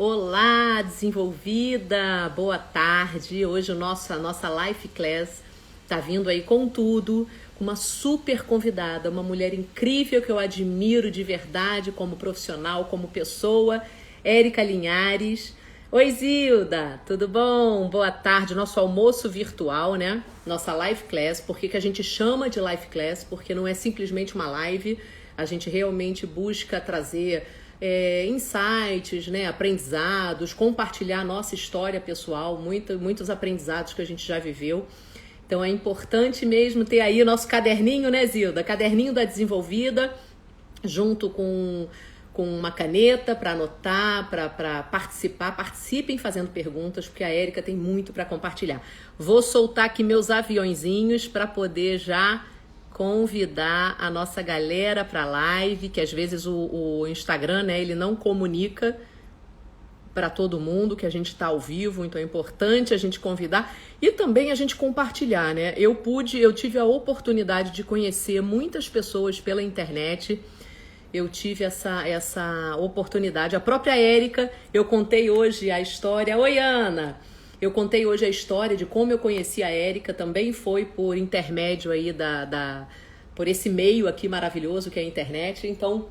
Olá, desenvolvida! Boa tarde! Hoje a nossa Life Class tá vindo aí com tudo, com uma super convidada, uma mulher incrível que eu admiro de verdade como profissional, como pessoa, Érica Linhares. Oi, Zilda, tudo bom? Boa tarde, nosso almoço virtual, né? Nossa Life Class. Por que que a gente chama de Life Class? Porque não é simplesmente uma live, a gente realmente busca trazer insights, né, aprendizados, compartilhar a nossa história pessoal, muitos aprendizados que a gente já viveu. Então é importante mesmo ter aí o nosso caderninho, né, Zilda? Caderninho da Desenvolvida, junto com uma caneta para anotar, para participar. Participem fazendo perguntas, porque a Érica tem muito para compartilhar. Vou soltar aqui meus aviõezinhos para poder já convidar a nossa galera para live, que às vezes o Instagram, né, ele não comunica para todo mundo que a gente está ao vivo, então é importante a gente convidar e também a gente compartilhar, né? Eu tive a oportunidade de conhecer muitas pessoas pela internet. Eu tive essa oportunidade. A própria Érica, eu contei hoje a história. Oi, Ana! Eu contei hoje a história de como eu conheci a Érica, também foi por intermédio aí por esse meio aqui maravilhoso que é a internet. Então,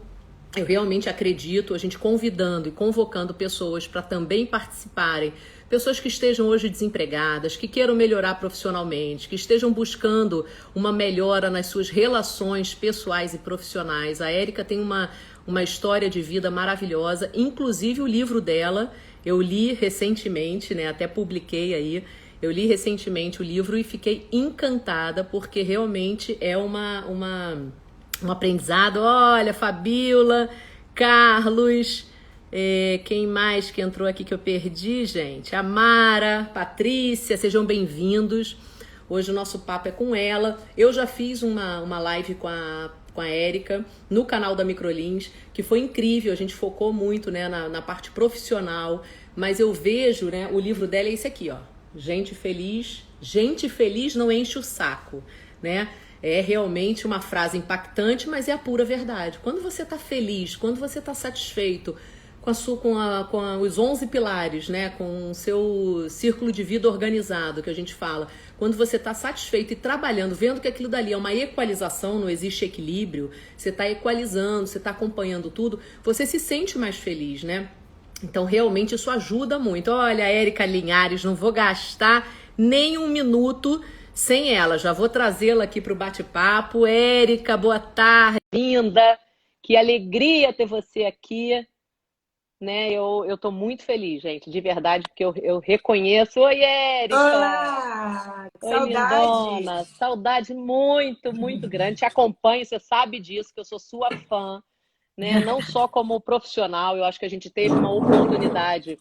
eu realmente acredito, a gente convidando e convocando pessoas para também participarem, pessoas que estejam hoje desempregadas, que queiram melhorar profissionalmente, que estejam buscando uma melhora nas suas relações pessoais e profissionais. A Érica tem uma história de vida maravilhosa, inclusive o livro dela, eu li recentemente, né, até publiquei aí, eu li recentemente o livro e fiquei encantada, porque realmente é um aprendizado. Olha, Fabiola, Carlos, quem mais que entrou aqui que eu perdi, gente? A Mara, Patrícia, sejam bem-vindos. Hoje o nosso papo é com ela. Eu já fiz uma live com a Érica no canal da Microlins, que foi incrível, a gente focou muito, né, na parte profissional, mas eu vejo, né, o livro dela é esse aqui, ó. Gente feliz não enche o saco, né? É realmente uma frase impactante, mas é a pura verdade. Quando você está feliz, quando você está satisfeito com os 11 pilares, né? Com o seu círculo de vida organizado, que a gente fala. Quando você está satisfeito e trabalhando, vendo que aquilo dali é uma equalização, não existe equilíbrio, você está equalizando, você está acompanhando tudo, você se sente mais feliz, né? Então, realmente, isso ajuda muito. Olha, a Érica Linhares, não vou gastar nem um minuto sem ela. Já vou trazê-la aqui para o bate-papo. Érica, boa tarde, linda. Que alegria ter você aqui, né? Eu tô muito feliz, gente, de verdade, porque eu reconheço. Oi, Érica! Olá, que Oi, saudade! lindona! Saudade muito, muito grande. Te acompanho, você sabe disso, que eu sou sua fã, né? Não só como profissional, eu acho que a gente teve uma oportunidade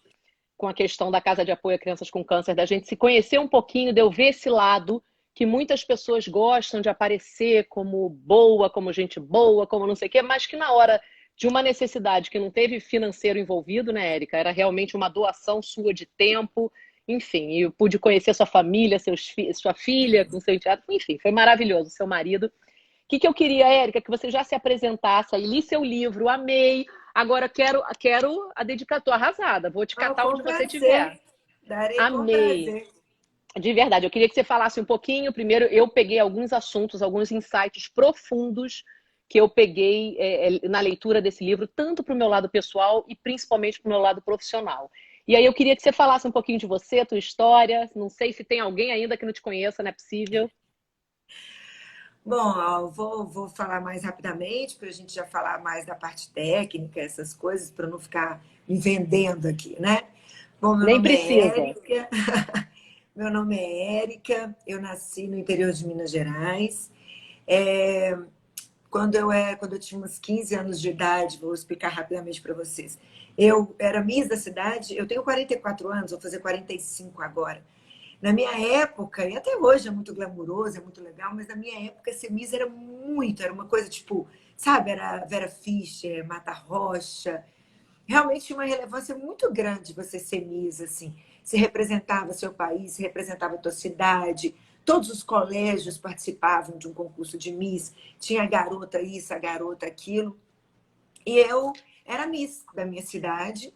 com a questão da Casa de Apoio a Crianças com Câncer, da gente se conhecer um pouquinho, de eu ver esse lado que muitas pessoas gostam de aparecer como boa, como gente boa, como não sei o quê, mas que na hora de uma necessidade que não teve financeiro envolvido, né, Érica? Era realmente uma doação sua de tempo, enfim, e eu pude conhecer sua família, sua filha com seu enteado, enfim, foi maravilhoso, seu marido. O que eu queria, Érica, que você já se apresentasse aí, li seu livro, amei. Agora quero a dedicatória arrasada. Vou te catar Com onde você prazer, estiver. darei com Amei. prazer. De verdade, eu queria que você falasse um pouquinho. Primeiro, eu peguei alguns assuntos, alguns insights profundos que eu peguei na leitura desse livro, tanto para o meu lado pessoal e principalmente para o meu lado profissional. E aí eu queria que você falasse um pouquinho de você, tua história. Não sei se tem alguém ainda que não te conheça, não é possível. Bom, ó, vou falar mais rapidamente, para a gente já falar mais da parte técnica, essas coisas, para não ficar me vendendo aqui, né? Bom, meu Nem nome é precisa. Érica, meu nome é Érica, eu nasci no interior de Minas Gerais. É, quando eu tinha uns 15 anos de idade, vou explicar rapidamente para vocês. Eu era Miss da cidade, eu tenho 44 anos, vou fazer 45 agora. Na minha época, e até hoje é muito glamuroso, é muito legal, mas na minha época ser Miss era uma coisa tipo, sabe, era Vera Fischer, Marta Rocha. Realmente tinha uma relevância muito grande você ser Miss, assim. Você representava seu país, você representava a tua cidade. Todos os colégios participavam de um concurso de Miss. Tinha a garota isso, a garota aquilo. E eu era Miss da minha cidade.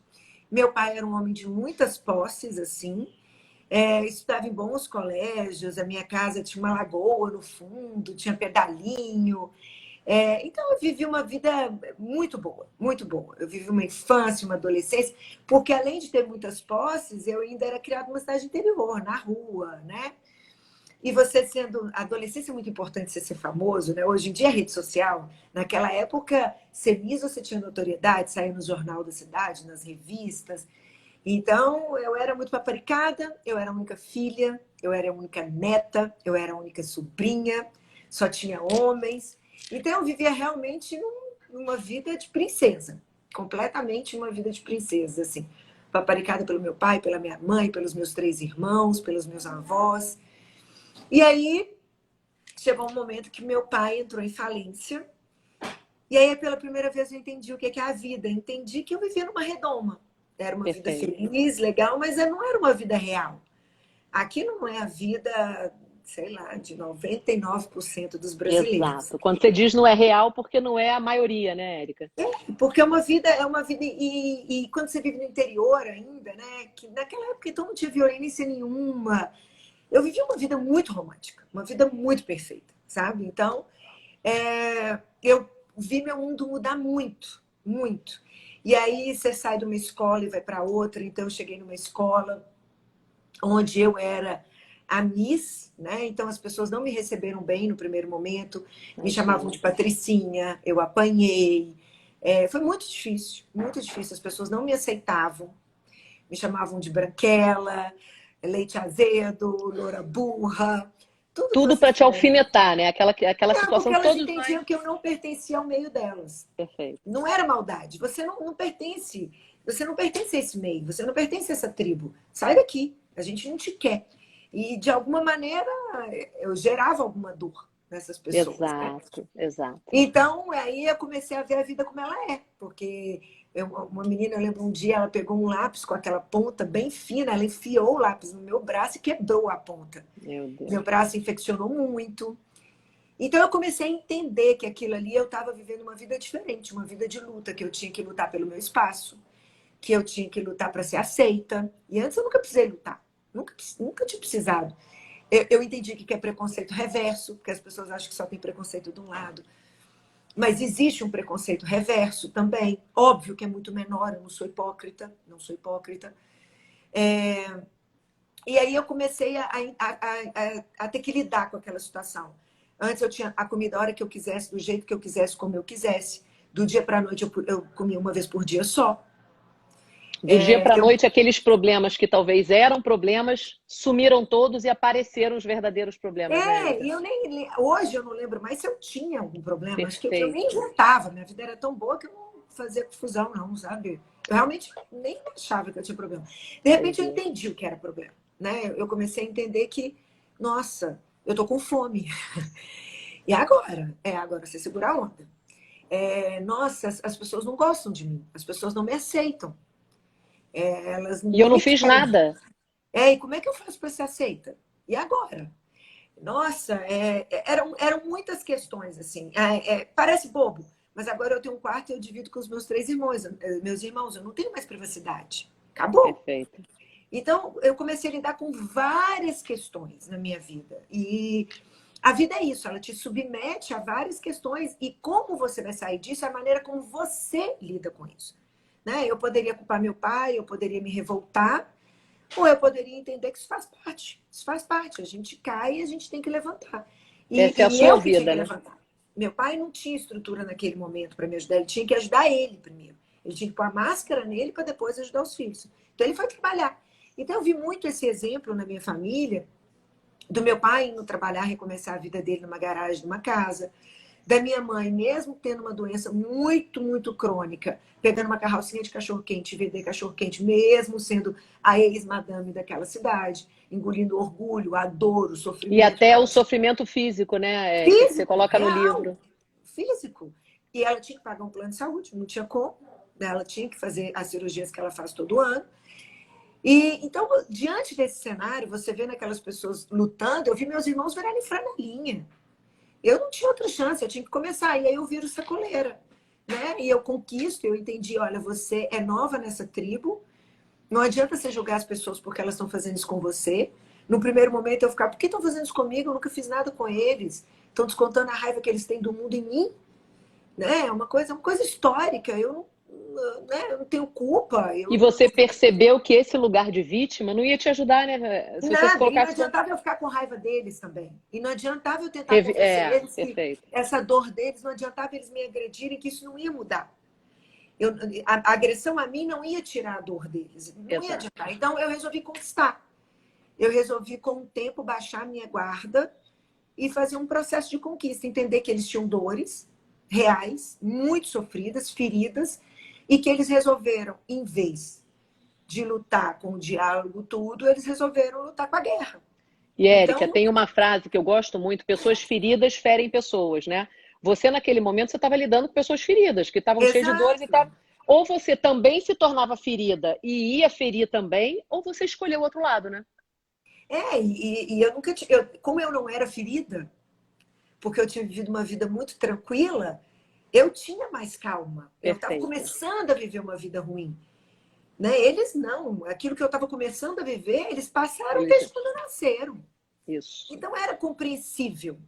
Meu pai era um homem de muitas posses, assim. Estudava em bons colégios, a minha casa tinha uma lagoa no fundo, tinha pedalinho. Então, eu vivi uma vida muito boa, muito boa. Eu vivi uma infância, uma adolescência, porque além de ter muitas posses, eu ainda era criada numa cidade interior, na rua, né? E você sendo adolescência é muito importante você ser famoso, né? Hoje em dia, a rede social, naquela época, ser liso você tinha notoriedade, saía no jornal da cidade, nas revistas. Então, eu era muito paparicada, eu era a única filha, eu era a única neta, eu era a única sobrinha, só tinha homens. Então, eu vivia realmente numa vida de princesa, completamente uma vida de princesa, assim. Paparicada pelo meu pai, pela minha mãe, pelos meus 3 irmãos, pelos meus avós. E aí, chegou um momento que meu pai entrou em falência. E aí, pela primeira vez, eu entendi o que é a vida. Entendi que eu vivia numa redoma. Era uma vida Perfeito. feliz, legal, mas não era uma vida real. Aqui não é a vida, sei lá, de 99% dos brasileiros. Exato. Quando você diz não é real, porque não é a maioria, né, Érica? Porque é uma vida, e quando você vive no interior ainda, né? Que naquela época então não tinha violência nenhuma. Eu vivi uma vida muito romântica, uma vida muito perfeita, sabe? Então, eu vi meu mundo mudar muito, muito. E aí você sai de uma escola e vai para outra. Então, eu cheguei numa escola onde eu era a Miss, né? Então, as pessoas não me receberam bem no primeiro momento, me chamavam Imagina. de Patricinha, eu apanhei. Foi muito difícil, muito difícil. As pessoas não me aceitavam, me chamavam de branquela, leite azedo, loura burra, tudo que Tudo você para te quiser. alfinetar, né? Aquela Não, porque situação que elas todos nós. entendiam que eu não pertencia ao meio delas. Perfeito. Não era maldade. Você não pertence. Você não pertence a esse meio. Você não pertence a essa tribo. Sai daqui. A gente não te quer. E, de alguma maneira, eu gerava alguma dor nessas pessoas, né? Exato, exato. Então, aí eu comecei a ver a vida como ela é. Porque uma menina, eu lembro um dia, ela pegou um lápis com aquela ponta bem fina, ela enfiou o lápis no meu braço e quebrou a ponta. Meu Deus. Meu braço infeccionou muito. Então eu comecei a entender que aquilo ali eu estava vivendo uma vida diferente, uma vida de luta, que eu tinha que lutar pelo meu espaço, que eu tinha que lutar para ser aceita. E antes eu nunca precisei lutar, nunca tinha precisado. Eu entendi que é preconceito reverso, porque as pessoas acham que só tem preconceito de um lado. Mas existe um preconceito reverso também. Óbvio que é muito menor, eu não sou hipócrita, não sou hipócrita. E aí eu comecei a ter que lidar com aquela situação. Antes eu tinha a comida a hora que eu quisesse, do jeito que eu quisesse, como eu quisesse. Do dia para a noite eu comia uma vez por dia só. Do dia para a noite, aqueles problemas que talvez eram problemas sumiram todos e apareceram os verdadeiros problemas, né, Érica? E hoje eu não lembro mais se eu tinha algum problema. Acho que eu nem Perfeito. inventava. Minha vida era tão boa que eu não fazia confusão, não, sabe? Eu realmente nem achava que eu tinha problema. De repente eu Entendi. entendi o que era problema, né? Eu comecei a entender que, nossa, eu tô com fome. E agora? Agora você segura a onda. Nossa, as pessoas não gostam de mim. As pessoas não me aceitam. Elas E eu não não me fiz querem. nada. E como é que eu faço para ser aceita? E agora? Nossa, eram muitas questões, assim. Parece bobo, mas agora eu tenho um quarto e eu divido com os meus 3 irmãos. Meus irmãos, eu não tenho mais privacidade. Acabou. Perfeito. Então, eu comecei a lidar com várias questões na minha vida. E a vida é isso, ela te submete a várias questões. E como você vai sair disso é a maneira como você lida com isso. Né? Eu poderia culpar meu pai, eu poderia me revoltar, ou eu poderia entender que isso faz parte. Isso faz parte. A gente cai e a gente tem que levantar. Essa é a E sua eu que tinha que vida, né? levantar. Meu pai não tinha estrutura naquele momento para me ajudar. Ele tinha que ajudar ele primeiro. Ele tinha que pôr a máscara nele para depois ajudar os filhos. Então ele foi trabalhar. Então eu vi muito esse exemplo na minha família, do meu pai indo trabalhar, recomeçar a vida dele numa garagem de uma casa, da minha mãe, mesmo tendo uma doença muito, muito crônica, pegando uma carrocinha de cachorro-quente e vender cachorro-quente, mesmo sendo a ex-madame daquela cidade, engolindo o orgulho, a dor, o E sofrimento até o dela. sofrimento físico, né? Que você Físico, coloca no real, livro. físico. E ela tinha que pagar um plano de saúde, não tinha como. Ela tinha que fazer as cirurgias que ela faz todo ano. E então, diante desse cenário, você vê aquelas pessoas lutando, eu vi meus irmãos virarem franelinha. Eu não tinha outra chance, eu tinha que começar. E aí eu viro sacoleira, né? E eu conquisto, eu entendi, olha, você é nova nessa tribo, Não adianta você julgar as pessoas porque elas estão fazendo isso com você. No primeiro momento eu ficava, por que estão fazendo isso comigo? Eu nunca fiz nada com eles. Estão descontando a raiva que eles têm do mundo em mim. Né? É uma coisa histórica. Eu não tenho culpa. E você percebeu que esse lugar de vítima não ia te ajudar, né? Se você se Nada, e não colocasse... adiantava eu ficar com raiva deles também. E não adiantava eu tentar convencer eles que perfeito. essa dor deles, não adiantava eles me agredirem, que isso não ia mudar. A agressão a mim não ia tirar a dor deles, não ia adiantar. Então eu resolvi conquistar. Eu resolvi, com o tempo, baixar minha guarda e fazer um processo de conquista. Entender que eles tinham dores reais, muito sofridas, feridas, e que eles resolveram, em vez de lutar com o diálogo, tudo, eles resolveram lutar com a guerra. E, Érica, tem uma frase que eu gosto muito: pessoas feridas ferem pessoas, né? Você, naquele momento, você estava lidando com pessoas feridas, que estavam cheias de dores e tal. Ou você também se tornava ferida e ia ferir também, ou você escolheu o outro lado, né? E eu nunca como eu não era ferida, porque eu tinha vivido uma vida muito tranquila, eu tinha mais calma. Eu estava começando a viver uma vida ruim. Né? Eles não. Aquilo que eu estava começando a viver, eles passaram desde quando nasceram. Isso. Então era compreensível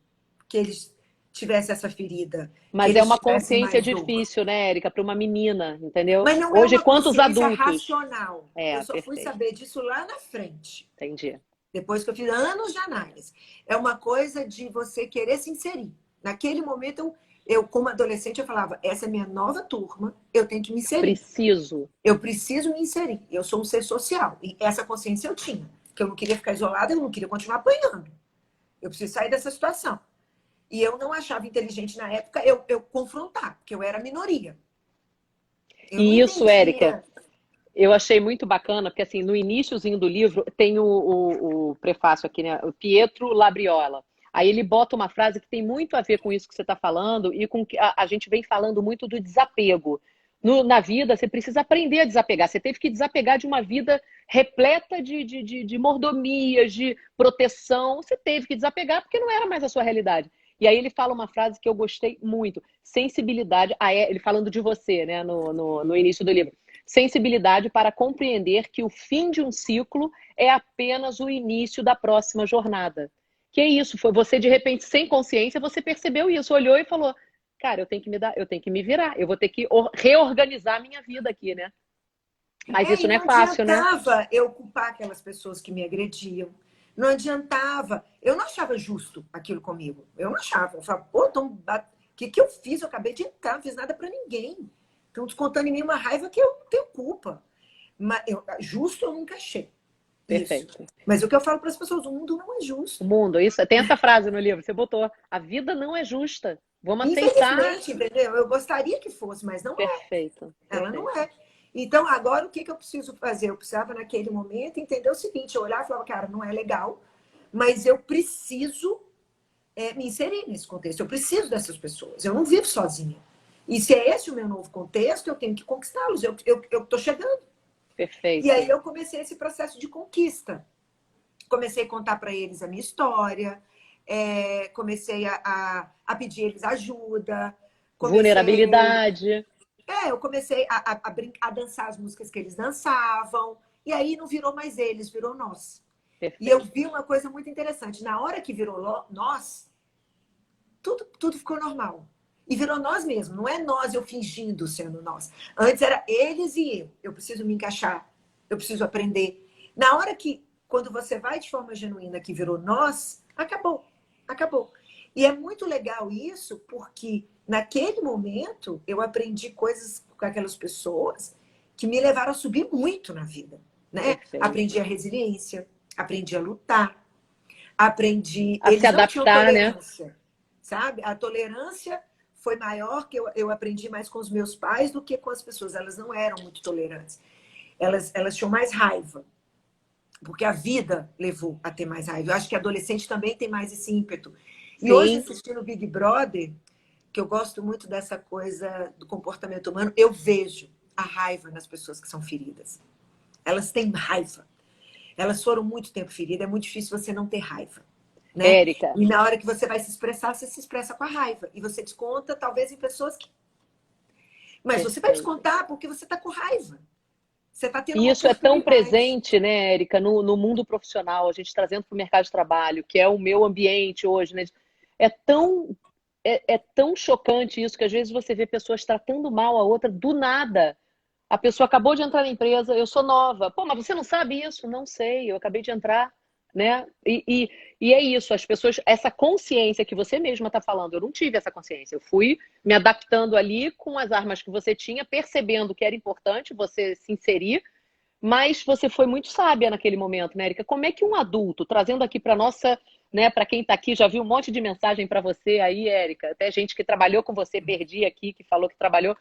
que eles tivessem essa ferida. Mas é uma consciência difícil, né, Érica, para uma menina, entendeu? Mas não hoje, é uma quantos adultos? Racional. Eu só fui saber disso lá na frente. Entendi. Depois que eu fiz anos de análise. É uma coisa de você querer se inserir. Naquele momento, eu como adolescente, eu falava, essa é minha nova turma, eu tenho que me inserir. Eu preciso me inserir. Eu sou um ser social. E essa consciência eu tinha. Que eu não queria ficar isolada, eu não queria continuar apanhando. Eu preciso sair dessa situação. E eu não achava inteligente na época eu confrontar, porque eu era minoria. E isso, Érica, eu achei muito bacana, porque assim, no iniciozinho do livro tem o prefácio aqui, né? O Pietro Labriola. Aí ele bota uma frase que tem muito a ver com isso que você está falando e com que a gente vem falando muito do desapego. Na vida, você precisa aprender a desapegar. Você teve que desapegar de uma vida repleta de mordomias, de proteção. Você teve que desapegar porque não era mais a sua realidade. E aí ele fala uma frase que eu gostei muito. Sensibilidade, ele falando de você, né, no início do livro. Sensibilidade para compreender que o fim de um ciclo é apenas o início da próxima jornada. Que é isso, foi você de repente, sem consciência, você percebeu isso, olhou e falou, cara, eu tenho que me virar, eu vou ter que reorganizar a minha vida aqui, né? Mas isso não é fácil, né? Não adiantava eu culpar aquelas pessoas que me agrediam. Não adiantava. Eu não achava justo aquilo comigo. Eu não achava. Eu falava, pô, o que eu fiz? Eu acabei de entrar, não fiz nada para ninguém. Estão descontando em mim uma raiva que eu não tenho culpa. Mas justo eu nunca achei. Perfeito. Isso. Mas o que eu falo para as pessoas, o mundo não é justo. O mundo, isso. Tem essa frase no livro, você botou. A vida não é justa. Vamos aceitar. Infelizmente, entendeu? Eu gostaria que fosse, mas não é. Perfeito. Ela não é. Então, agora, o que eu preciso fazer? Eu precisava, naquele momento, entender o seguinte, eu olhava e falava, cara, não é legal, mas eu preciso me inserir nesse contexto. Eu preciso dessas pessoas. Eu não vivo sozinha. E se é esse o meu novo contexto, eu tenho que conquistá-los. Eu estou chegando. Perfeito. E aí eu comecei esse processo de conquista. Comecei a contar para eles a minha história, comecei a pedir eles ajuda. Vulnerabilidade. Eu comecei a dançar as músicas que eles dançavam. E aí não virou mais eles, virou nós. Perfeito. E eu vi uma coisa muito interessante. Na hora que virou nós, tudo ficou normal. E virou nós mesmos. Não é nós eu fingindo sendo nós. Antes era eles e eu. Eu preciso me encaixar. Eu preciso aprender. Na hora que, quando você vai de forma genuína, que virou nós, acabou. Acabou. E é muito legal isso, porque naquele momento eu aprendi coisas com aquelas pessoas que me levaram a subir muito na vida. Né? Aprendi a resiliência, aprendi a lutar, aprendi a se adaptar, né? Sabe? A tolerância foi maior, que eu aprendi mais com os meus pais do que com as pessoas. Elas não eram muito tolerantes. Elas tinham mais raiva. Porque a vida levou a ter mais raiva. Eu acho que adolescente também tem mais esse ímpeto. E Sim. Hoje, assistindo o Big Brother, que eu gosto muito dessa coisa do comportamento humano, eu vejo a raiva nas pessoas que são feridas. Elas têm raiva. Elas foram muito tempo feridas. É muito difícil você não ter raiva. Né? Érica. E na hora que você vai se expressar, você se expressa com a raiva. E você desconta, talvez, em pessoas que... Mas você vai descontar porque você está com raiva. Você está tendo E uma isso é tão oportunidade. presente, né, Érica, no mundo profissional, a gente trazendo para o mercado de trabalho, que é o meu ambiente hoje, né? É tão, é tão chocante isso que às vezes você vê pessoas tratando mal a outra do nada. A pessoa acabou de entrar na empresa, eu sou nova. Pô, mas você não sabe isso? Não sei, eu acabei de entrar, né? E é isso, as pessoas, essa consciência que você mesma está falando, eu não tive essa consciência. Eu fui me adaptando ali com as armas que você tinha, percebendo que era importante você se inserir, mas você foi muito sábia naquele momento, né, Erika? Como é que um adulto, trazendo aqui para nossa, né, para quem está aqui, já viu um monte de mensagem para você aí, Érica, até gente que trabalhou com você, perdi aqui, que falou que trabalhou.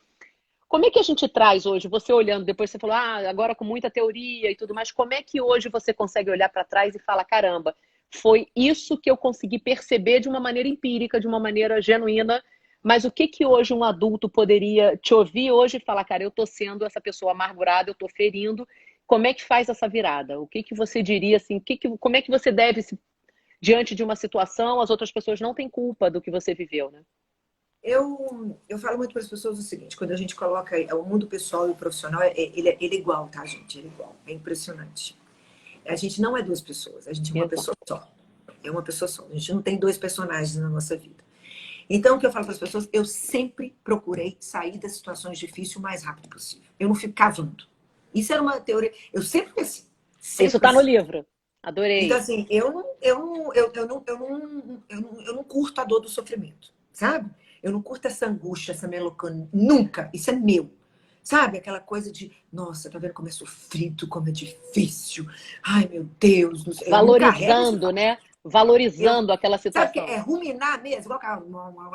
Como é que a gente traz hoje, você olhando, depois você falou, agora com muita teoria e tudo mais, como é que hoje você consegue olhar para trás e falar, caramba, foi isso que eu consegui perceber de uma maneira empírica, de uma maneira genuína, mas o que que hoje um adulto poderia te ouvir hoje e falar, cara, eu tô sendo essa pessoa amargurada, eu tô ferindo, como é que faz essa virada? O que que você diria assim, como é que você deve, diante de uma situação, as outras pessoas não têm culpa do que você viveu, né? Eu falo muito para as pessoas o seguinte: quando a gente coloca o mundo pessoal e o profissional, ele é igual, tá, gente? Ele é igual. É impressionante. A gente não é duas pessoas, a gente é uma Exato. pessoa só. É uma pessoa só. A gente não tem dois personagens na nossa vida. Então, o que eu falo para as pessoas, eu sempre procurei sair das situações difíceis o mais rápido possível. Eu não fico cavando. Isso era uma teoria. Eu sempre fui assim. Isso Sempre fui está no assim. livro. Então, Adorei. assim, eu não curto a dor do sofrimento, sabe? Eu não curto essa angústia, essa melancolia. Nunca. Isso é meu. Sabe? Aquela coisa de, nossa, tá vendo como é sofrido, como é difícil. Ai, meu Deus. Não sei. Eu não carrego esse Valorizando, fardo. né? Eu, Valorizando aquela sabe o que é situação. ruminar mesmo?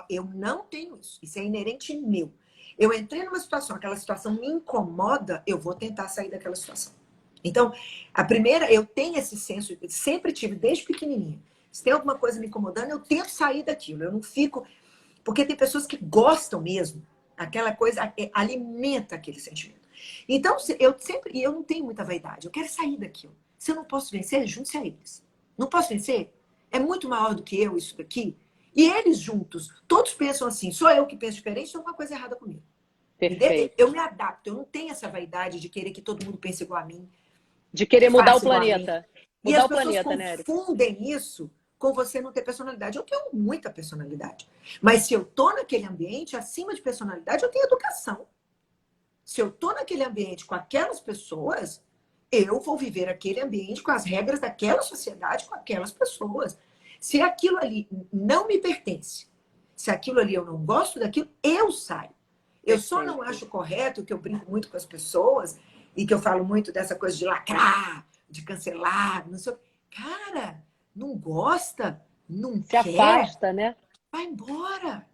Eu não tenho isso. Isso é inerente meu. Eu entrei numa situação, aquela situação me incomoda, eu vou tentar sair daquela situação. Então, a primeira, eu tenho esse senso, sempre tive, desde pequenininha. Se tem alguma coisa me incomodando, eu tento sair daquilo. Eu não fico. Porque tem pessoas que gostam mesmo. Aquela coisa alimenta aquele sentimento. Então, eu sempre. E eu não tenho muita vaidade. Eu quero sair daquilo. Se eu não posso vencer, junte-se a eles. Não posso vencer? É muito maior do que eu, isso daqui. E eles juntos, todos pensam assim: sou eu que penso diferente, tem alguma coisa errada comigo. Entendeu? Perfeito. Eu me adapto. Eu não tenho essa vaidade de querer que todo mundo pense igual a mim, De que querer mudar o faça igual a mim. planeta. E Mudar as o pessoas planeta, né, Érica? confundem isso com você não ter personalidade. Eu tenho muita personalidade. Mas se eu tô naquele ambiente, acima de personalidade, eu tenho educação. Se eu tô naquele ambiente com aquelas pessoas, eu vou viver aquele ambiente com as regras daquela sociedade, com aquelas pessoas. Se aquilo ali não me pertence, se aquilo ali eu não gosto daquilo, eu saio. Eu só não Perfeito. acho correto, que eu brinco muito com as pessoas, e que eu falo muito dessa coisa de lacrar, de cancelar, não sei. Cara, não gosta, não Se quer, afasta, né? vai embora.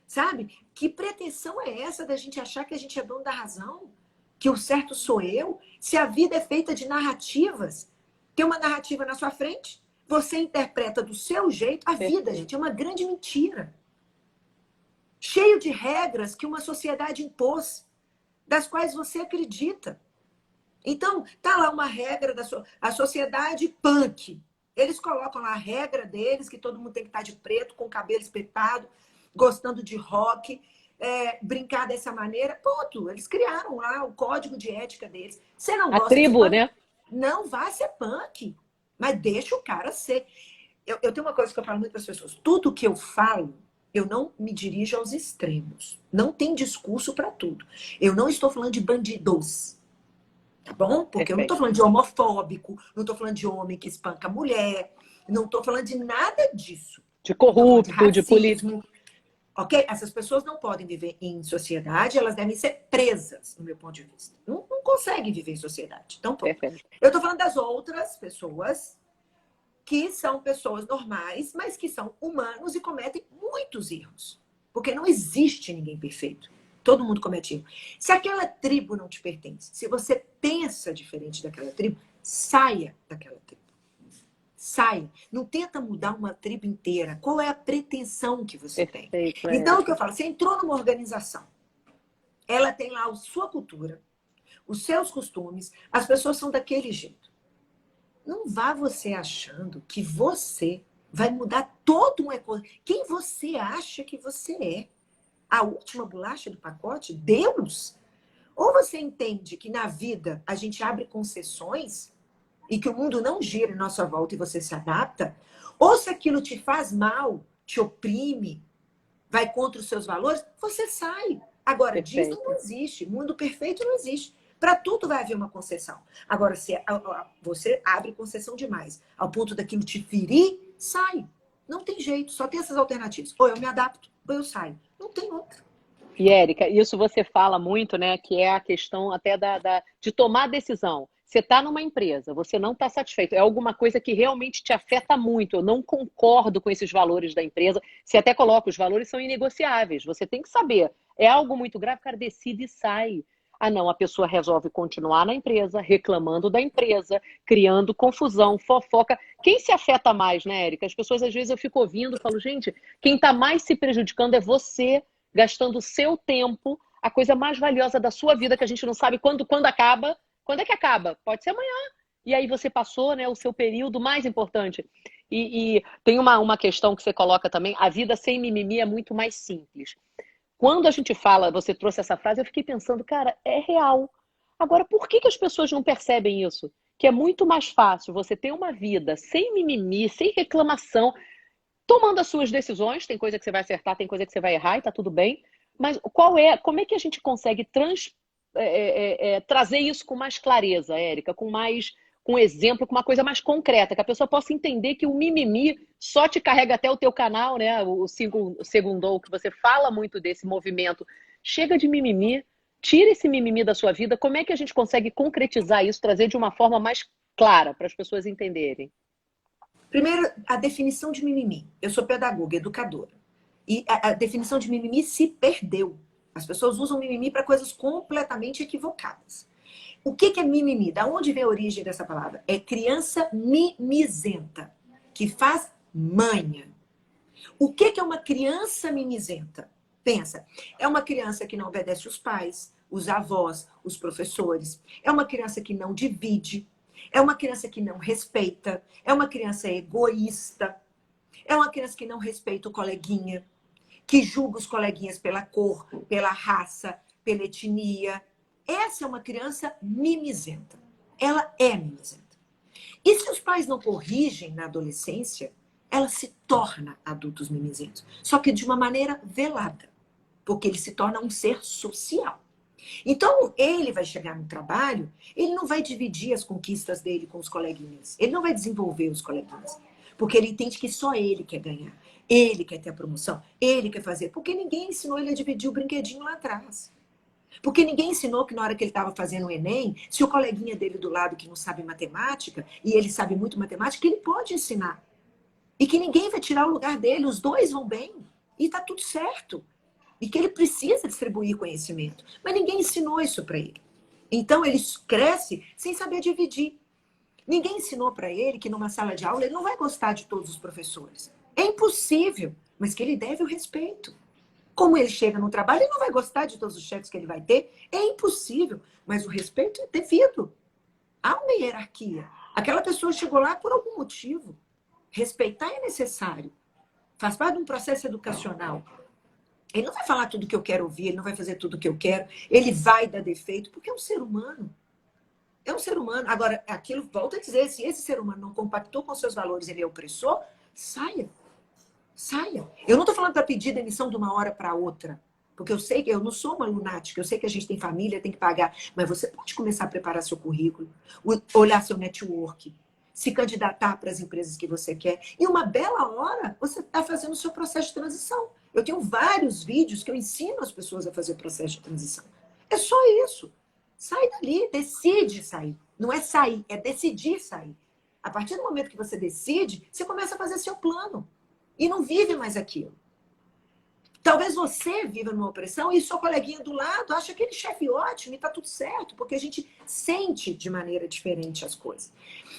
Sabe? Que pretensão é essa da gente achar que a gente é dono da razão? Que o certo sou eu? Se a vida é feita de narrativas, tem uma narrativa na sua frente, você interpreta do seu jeito. A vida, gente, Perfeito. é uma grande mentira. Cheio de regras que uma sociedade impôs, das quais você acredita. Então, tá lá uma regra a sociedade punk. Eles colocam lá a regra deles, que todo mundo tem que estar de preto, com o cabelo espetado, gostando de rock, brincar dessa maneira. Ponto. Eles criaram lá o código de ética deles. Você não A gosta de ser tribo, punk? né? Não vá ser punk. Mas deixa o cara ser. Eu tenho uma coisa que eu falo muito para as pessoas. Tudo que eu falo, eu não me dirijo aos extremos. Não tem discurso para tudo. Eu não estou falando de bandidos. Tá bom? Porque eu não tô Perfeito. falando de homofóbico, não tô falando de homem que espanca mulher, não tô falando de nada disso. De Não tô falando de corrupto, de político. racismo, ok? Essas pessoas não podem viver em sociedade, elas devem ser presas, no meu ponto de vista. Não conseguem viver em sociedade. Então, ponto. Perfeito. Eu tô falando das outras pessoas que são pessoas normais, mas que são humanos e cometem muitos erros. Porque não existe ninguém perfeito. Todo mundo comete erro. Se aquela tribo não te pertence, se você pensa diferente daquela tribo, saia daquela tribo. Saia. Não tenta mudar uma tribo inteira. Qual é a pretensão que você tem? Perfeito, Então, o que eu Érica. falo, você entrou numa organização, ela tem lá a sua cultura, os seus costumes, as pessoas são daquele jeito. Não vá você achando que você vai mudar todo um ecossistema. Quem você acha que você é? A última bolacha do pacote? Deus? Ou você entende que na vida a gente abre concessões e que o mundo não gira em nossa volta e você se adapta, ou se aquilo te faz mal, te oprime, vai contra os seus valores, você sai. Agora, Disney não existe, mundo perfeito não existe. Para tudo vai haver uma concessão. Agora, se você abre concessão demais, ao ponto daquilo te ferir, sai. Não tem jeito, só tem essas alternativas. Ou eu me adapto, ou eu saio. Não tem outra. E, Érica, isso você fala muito, né? Que é a questão até de tomar decisão. Você está numa empresa, você não está satisfeito, é alguma coisa que realmente te afeta muito. Eu não concordo com esses valores da empresa. Você até coloca, os valores são inegociáveis. Você tem que saber. É algo muito grave, o cara decide e sai. Ah, não, a pessoa resolve continuar na empresa, reclamando da empresa, criando confusão, fofoca. Quem se afeta mais, né, Érica? As pessoas, às vezes, eu fico ouvindo, falo, gente, quem está mais se prejudicando é você, gastando o seu tempo, a coisa mais valiosa da sua vida, que a gente não sabe quando acaba. Quando é que acaba? Pode ser amanhã. E aí você passou, né, o seu período mais importante. E tem uma questão que você coloca também, a vida sem mimimi é muito mais simples. Quando a gente fala, você trouxe essa frase, eu fiquei pensando, cara, é real. Agora, por que as pessoas não percebem isso? Que é muito mais fácil você ter uma vida sem mimimi, sem reclamação, tomando as suas decisões, tem coisa que você vai acertar, tem coisa que você vai errar e tá tudo bem, mas como é que a gente consegue trazer isso com mais clareza, Érica, com exemplo, com uma coisa mais concreta, que a pessoa possa entender que o mimimi só te carrega até o teu canal, né? O Segundou, que você fala muito desse movimento. Chega de mimimi, tira esse mimimi da sua vida. Como é que a gente consegue concretizar isso, trazer de uma forma mais clara para as pessoas entenderem? Primeiro, a definição de mimimi. Eu sou pedagoga, educadora. E a definição de mimimi se perdeu. As pessoas usam mimimi para coisas completamente equivocadas. O que é mimimi? Da onde vem a origem dessa palavra? É criança mimizenta, que faz manha. O que é uma criança mimizenta? Pensa, é uma criança que não obedece os pais, os avós, os professores. É uma criança que não divide. É uma criança que não respeita. É uma criança egoísta. É uma criança que não respeita o coleguinha, que julga os coleguinhas pela cor, pela raça, pela etnia. Essa é uma criança mimizenta. Ela é mimizenta. E se os pais não corrigem na adolescência, ela se torna adultos mimizentos. Só que de uma maneira velada. Porque ele se torna um ser social. Então, ele vai chegar no trabalho, ele não vai dividir as conquistas dele com os coleguinhas. Ele não vai desenvolver os coleguinhas. Porque ele entende que só ele quer ganhar. Ele quer ter a promoção. Ele quer fazer. Porque ninguém ensinou ele a dividir o brinquedinho lá atrás. Porque ninguém ensinou que na hora que ele estava fazendo o Enem, se o coleguinha dele do lado que não sabe matemática, e ele sabe muito matemática, ele pode ensinar. E que ninguém vai tirar o lugar dele, os dois vão bem. E está tudo certo. E que ele precisa distribuir conhecimento. Mas ninguém ensinou isso para ele. Então ele cresce sem saber dividir. Ninguém ensinou para ele que numa sala de aula ele não vai gostar de todos os professores. É impossível, mas que ele deve o respeito. Como ele chega no trabalho, ele não vai gostar de todos os chefes que ele vai ter. É impossível, mas o respeito é devido. Há uma hierarquia. Aquela pessoa chegou lá por algum motivo. Respeitar é necessário. Faz parte de um processo educacional. Ele não vai falar tudo que eu quero ouvir, ele não vai fazer tudo que eu quero, ele vai dar defeito, porque é um ser humano. É um ser humano. Agora, aquilo, volto a dizer, se esse ser humano não compactou com seus valores, ele é opressor, saia. Saia. Eu não estou falando para pedir demissão de uma hora para outra, porque eu sei que eu não sou uma lunática, eu sei que a gente tem família, tem que pagar, mas você pode começar a preparar seu currículo, olhar seu network, se candidatar para as empresas que você quer. E uma bela hora, você está fazendo o seu processo de transição. Eu tenho vários vídeos que eu ensino as pessoas a fazer o processo de transição. É só isso. Sai dali, decide sair. Não é sair, é decidir sair. A partir do momento que você decide, você começa a fazer seu plano. E não vive mais aquilo. Talvez você viva numa opressão e seu coleguinha do lado acha aquele chefe ótimo e tá tudo certo, porque a gente sente de maneira diferente as coisas.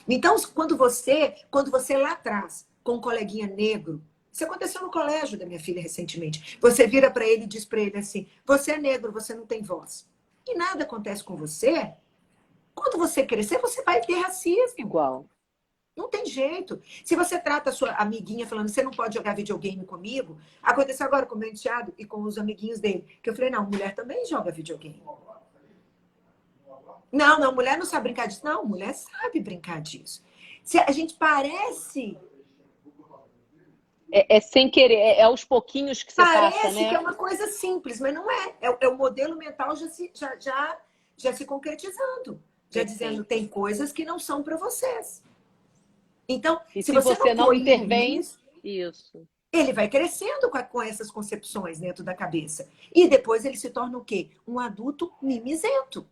Então, quando você lá atrás, com um coleguinha negro, isso aconteceu no colégio da minha filha recentemente, você vira para ele e diz para ele assim, você é negro, você não tem voz. E nada acontece com você, quando você crescer, você vai ter racismo. Igual. Não tem jeito. Se você trata a sua amiguinha falando, você não pode jogar videogame comigo, aconteceu agora com o meu enteado e com os amiguinhos dele. Que eu falei, não, mulher também joga videogame. Não, não, mulher não sabe brincar disso. Não, mulher sabe brincar disso. Se a gente parece. É sem querer, é aos pouquinhos que você passa, Parece que é né? uma coisa simples, mas não é. É o modelo mental já se concretizando. Já dizendo, Perfeito. tem coisas que não são para vocês. Então, E se se você não você não proíbe intervém, isso, isso. ele vai crescendo com essas concepções dentro da cabeça. E depois ele se torna o quê? Um adulto mimizento.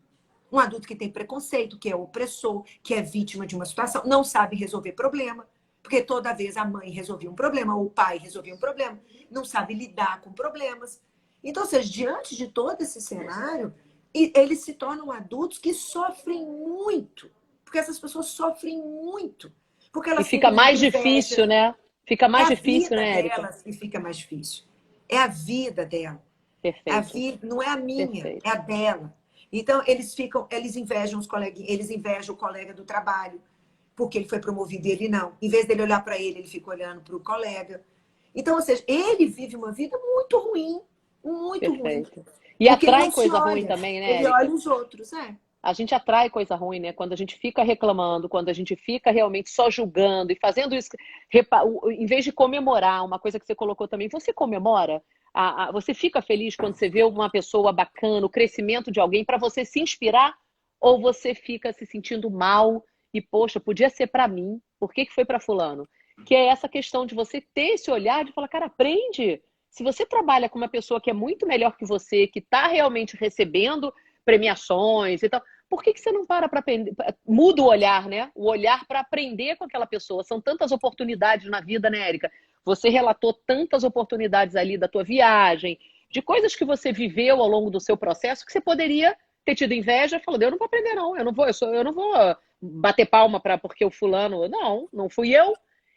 Um adulto que tem preconceito, que é opressor, que é vítima de uma situação, não sabe resolver problema, porque toda vez a mãe resolvia um problema, ou o pai resolvia um problema, não sabe lidar com problemas. Então, ou seja, diante de todo esse cenário, eles se tornam adultos que sofrem muito, porque essas pessoas sofrem muito, porque E elas têm fica muita mais difícil, inveja. né? Fica É mais a difícil, vida né, Érica? delas que fica mais difícil. É a vida dela. A Perfeito, vida não é a minha, é perfeito. a dela. Então, eles invejam os coleguinhas, eles invejam o colega do trabalho, porque ele foi promovido e ele não. Em vez dele olhar para ele fica olhando para o colega. Então, ou seja, ele vive uma vida muito ruim, Perfeito. E porque ele atrai não se coisa ruim olha, também, né, ele Érica? olha os outros, é. A gente atrai coisa ruim, né? Quando a gente fica reclamando, quando a gente fica realmente só julgando e fazendo isso, em vez de comemorar, uma coisa que você colocou também, você comemora? Você fica feliz quando você vê uma pessoa bacana, o crescimento de alguém para você se inspirar? Ou você fica se sentindo mal e, poxa, podia ser para mim, por que que foi para fulano? Que é essa questão de você ter esse olhar de falar, cara, aprende. Se você trabalha com uma pessoa que é muito melhor que você, que está realmente recebendo premiações e tal, por que que você não para aprender? Muda o olhar, né? O olhar para aprender com aquela pessoa. São tantas oportunidades na vida, né, Érica? Você relatou tantas oportunidades ali da tua viagem, de coisas que você viveu ao longo do seu processo que você poderia ter tido inveja e falou, eu não vou aprender não, eu não vou bater palma para porque o fulano, não fui eu.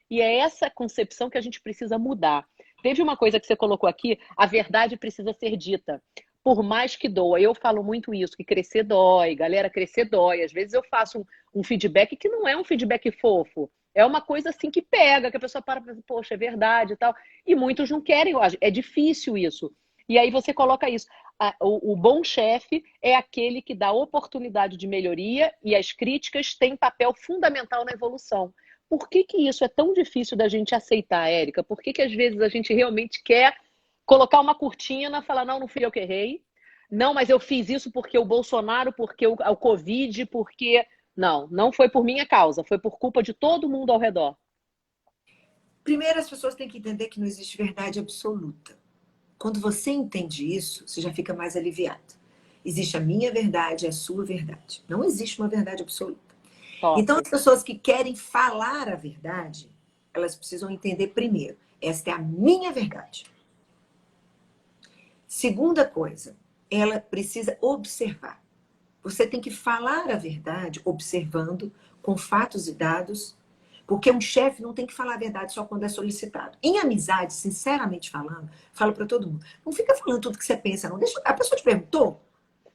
E é essa concepção que a gente precisa mudar. Teve uma coisa que você colocou aqui, a verdade precisa ser dita por mais que doa. Eu falo muito isso, que crescer dói, galera, crescer dói. Às vezes eu faço um feedback que não é um feedback fofo. É uma coisa assim que pega, que a pessoa para e pensa, poxa, é verdade e tal. E muitos não querem, é difícil isso. E aí você coloca isso. O bom chefe é aquele que dá oportunidade de melhoria e as críticas têm papel fundamental na evolução. Por que que isso é tão difícil da gente aceitar, Érica? Por que que às vezes a gente realmente quer colocar uma cortina, falar, não fui eu que errei. Não, mas eu fiz isso porque o Bolsonaro, porque o Covid, porque... Não foi por minha causa, foi por culpa de todo mundo ao redor. Primeiro, as pessoas têm que entender que não existe verdade absoluta. Quando você entende isso, você já fica mais aliviado. Existe a minha verdade e a sua verdade. Não existe uma verdade absoluta. Top. Então, as pessoas que querem falar a verdade, elas precisam entender primeiro, esta é a minha verdade. Segunda coisa, ela precisa observar. Você tem que falar a verdade observando, com fatos e dados, porque um chefe não tem que falar a verdade só quando é solicitado. Em amizade, sinceramente falando, falo para todo mundo, não fica falando tudo que você pensa, não. Deixa, a pessoa te perguntou,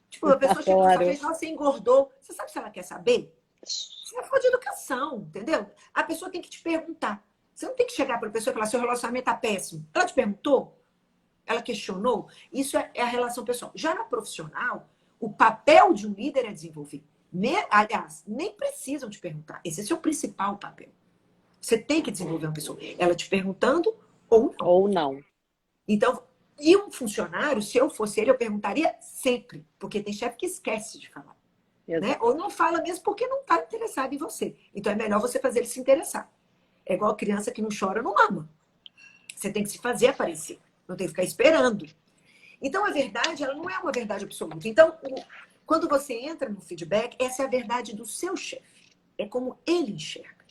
tipo, a pessoa chega na sua Adoro. frente, nossa, você engordou. Você sabe se ela quer saber? Isso é falta de educação, entendeu? A pessoa tem que te perguntar. Você não tem que chegar para a pessoa e falar, seu relacionamento está péssimo. Ela te perguntou? Ela questionou? Isso é a relação pessoal. Já na profissional, o papel de um líder é desenvolver. Aliás, nem precisam te perguntar. Esse é o seu principal papel. Você tem que desenvolver uma pessoa. Ela te perguntando ou não. Ou não. Então, e um funcionário, se eu fosse ele, eu perguntaria sempre. Porque tem chefe que esquece de falar. Né? Ou não fala mesmo porque não está interessado em você. Então, é melhor você fazer ele se interessar. É igual a criança que não chora, não ama. Você tem que se fazer aparecer. Não tem que ficar esperando. Então, a verdade, ela não é uma verdade absoluta. Então, quando você entra no feedback, essa é a verdade do seu chefe. É como ele enxerga.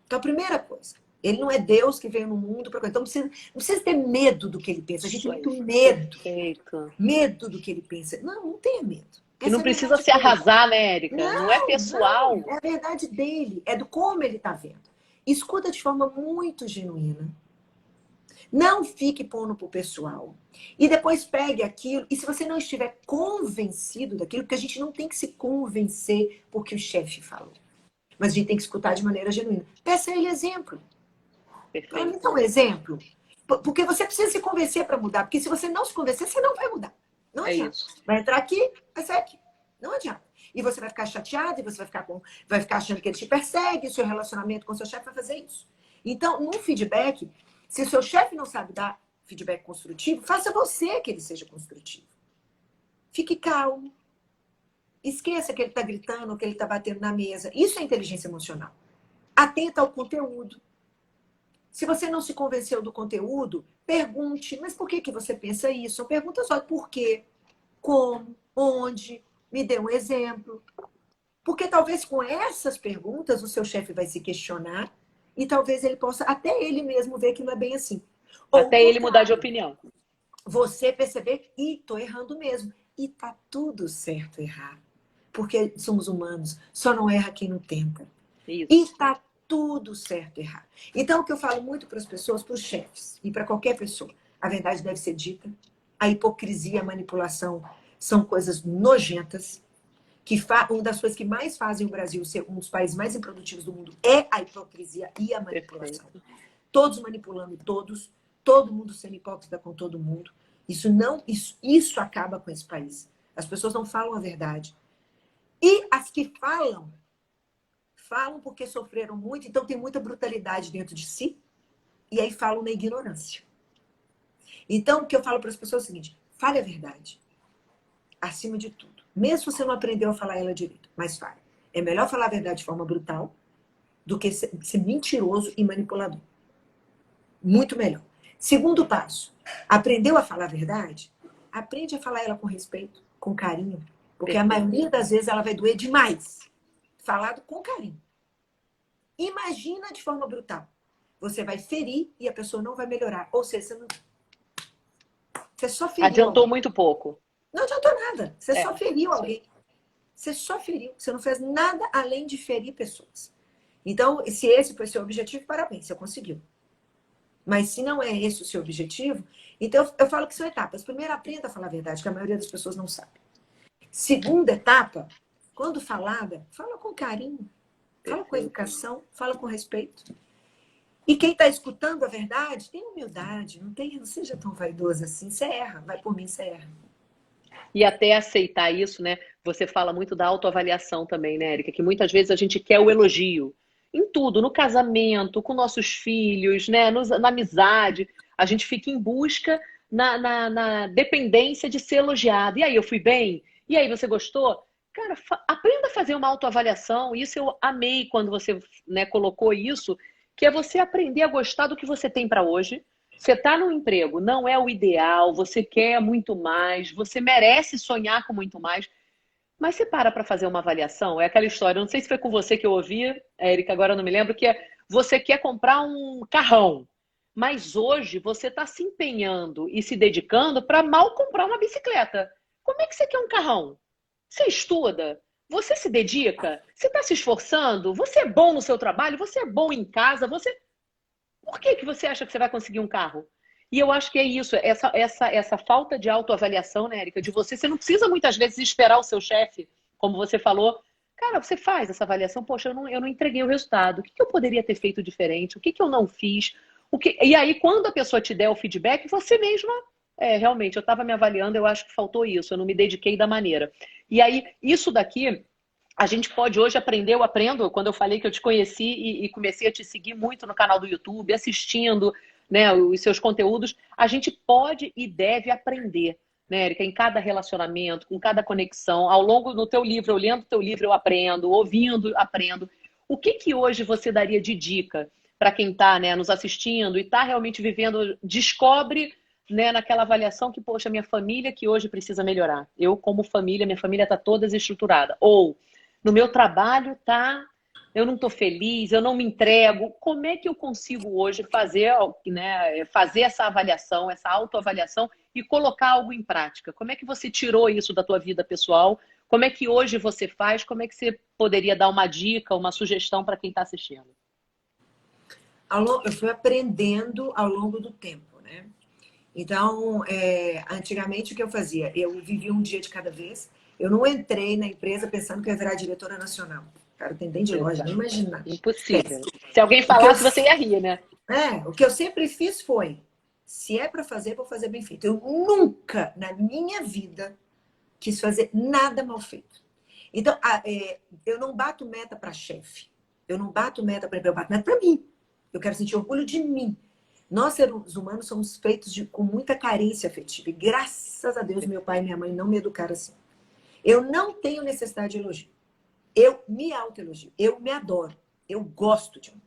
Então, a primeira coisa, ele não é Deus que veio no mundo para... Então, não precisa ter medo do que ele pensa. A gente tem muito medo. Perfeito. Medo do que ele pensa. Não tenha medo. E Essa não é a precisa verdade se dele. arrasar, né, Érica? Não é pessoal. Não. É a verdade dele. É do como ele está vendo. Escuta de forma muito genuína. Não fique pondo pro pessoal. E depois pegue aquilo. E se você não estiver convencido daquilo, porque a gente não tem que se convencer porque o chefe falou. Mas a gente tem que escutar de maneira genuína. Peça a ele exemplo. Para mim, dá um exemplo. Porque você precisa se convencer para mudar. Porque se você não se convencer, você não vai mudar. Não É adianta. isso. Vai entrar aqui, vai sair aqui. Não adianta. E você vai ficar chateado, e você vai ficar achando que ele te persegue, o seu relacionamento com o seu chefe vai fazer isso. Então, no feedback, se o seu chefe não sabe dar feedback construtivo, faça você que ele seja construtivo. Fique calmo. Esqueça que ele está gritando, que ele está batendo na mesa. Isso é inteligência emocional. Atenta ao conteúdo. Se você não se convenceu do conteúdo, pergunte, mas por que você pensa isso? Não pergunta só por quê, como, onde, me dê um exemplo. Porque talvez com essas perguntas o seu chefe vai se questionar e talvez ele possa, até ele mesmo, ver que não é bem assim. Até ele mudar de opinião. Você perceber, estou errando mesmo. E tá tudo certo errar. Porque somos humanos, só não erra quem não tenta. Isso. E tá tudo certo errar. Então, o que eu falo muito para as pessoas, para os chefes e para qualquer pessoa, a verdade deve ser dita. A hipocrisia, a manipulação são coisas nojentas. Uma das coisas que mais fazem o Brasil ser um dos países mais improdutivos do mundo é a hipocrisia e a manipulação. Perfeito. Todos manipulando todos, todo mundo sendo hipócrita com todo mundo. Isso acaba com esse país. As pessoas não falam a verdade. E as que falam porque sofreram muito, então tem muita brutalidade dentro de si, e aí falam na ignorância. Então, o que eu falo para as pessoas é o seguinte: fale a verdade, acima de tudo. Mesmo se você não aprendeu a falar ela direito, mas fale. É melhor falar a verdade de forma brutal do que ser mentiroso e manipulador. Muito melhor. Segundo passo, aprendeu a falar a verdade? Aprende a falar ela com respeito, com carinho, porque a maioria das vezes ela vai doer demais. Falado com carinho. Imagina de forma brutal. Você vai ferir e a pessoa não vai melhorar. Ou seja, você só feriu. Adiantou alguém. Muito pouco. Não adiantou nada. Você só feriu alguém. Você só feriu. Você não fez nada além de ferir pessoas. Então, se esse foi seu objetivo, parabéns, você conseguiu. Mas se não é esse o seu objetivo, então eu falo que são etapas. Primeiro, aprenda a falar a verdade, que a maioria das pessoas não sabe. Segunda etapa, quando falada, fala com carinho, fala com educação, fala com respeito. E quem está escutando a verdade, tem humildade, não seja tão vaidoso assim. Você erra, vai por mim, você erra. E até aceitar isso, né? Você fala muito da autoavaliação também, né, Érica? Que muitas vezes a gente quer o elogio. Em tudo, no casamento, com nossos filhos, né? Na amizade. A gente fica em busca na dependência de ser elogiado. E aí, eu fui bem? E aí, você gostou? Cara, aprenda a fazer uma autoavaliação. Isso eu amei quando você, né, colocou isso, que é você aprender a gostar do que você tem para hoje. Você está no emprego, não é o ideal, você quer muito mais, você merece sonhar com muito mais. Mas você para fazer uma avaliação, é aquela história, não sei se foi com você que eu ouvi, Érica, agora eu não me lembro, que é você quer comprar um carrão, mas hoje você está se empenhando e se dedicando para mal comprar uma bicicleta. Como é que você quer um carrão? Você estuda? Você se dedica? Você está se esforçando? Você é bom no seu trabalho? Você é bom em casa? Por que você acha que você vai conseguir um carro? E eu acho que é isso, essa falta de autoavaliação, né, Érica? De você não precisa muitas vezes esperar o seu chefe, como você falou. Cara, você faz essa avaliação, poxa, eu não entreguei o resultado. O que eu poderia ter feito diferente? O que eu não fiz? E aí, quando a pessoa te der o feedback, você mesma, realmente, eu estava me avaliando, eu acho que faltou isso, eu não me dediquei da maneira. E aí, isso daqui, a gente pode hoje aprender, eu aprendo, quando eu falei que eu te conheci e comecei a te seguir muito no canal do YouTube, assistindo, né, os seus conteúdos, a gente pode e deve aprender, né, Érica, em cada relacionamento, com cada conexão. Ao longo do teu livro, eu lendo teu livro, eu aprendo, ouvindo, aprendo. O que hoje você daria de dica para quem está, né, nos assistindo e está realmente vivendo, descobre, né, naquela avaliação que, poxa, minha família que hoje precisa melhorar. Eu, como família, minha família está toda desestruturada. Ou, no meu trabalho, eu não estou feliz, eu não me entrego. Como é que eu consigo hoje fazer, né, fazer essa avaliação, essa autoavaliação e colocar algo em prática? Como é que você tirou isso da tua vida pessoal? Como é que hoje você faz? Como é que você poderia dar uma dica, uma sugestão para quem está assistindo? Eu fui aprendendo ao longo do tempo, né? Então, antigamente o que eu fazia? Eu vivia um dia de cada vez. Eu não entrei na empresa pensando que eu ia virar diretora nacional. Cara, atendente de loja, nem imaginar. Impossível. Se alguém falasse, você ia rir, né? O que eu sempre fiz foi, se é para fazer, vou fazer bem feito. Eu nunca, na minha vida, quis fazer nada mal feito. Então, eu não bato meta para chefe. Eu não bato meta para eu bato meta para mim. Eu quero sentir orgulho de mim. Nós, seres humanos, somos feitos com muita carência afetiva. E graças a Deus, meu pai e minha mãe não me educaram assim. Eu não tenho necessidade de elogio. Eu me autoelogio. Eu me adoro. Eu gosto de mim.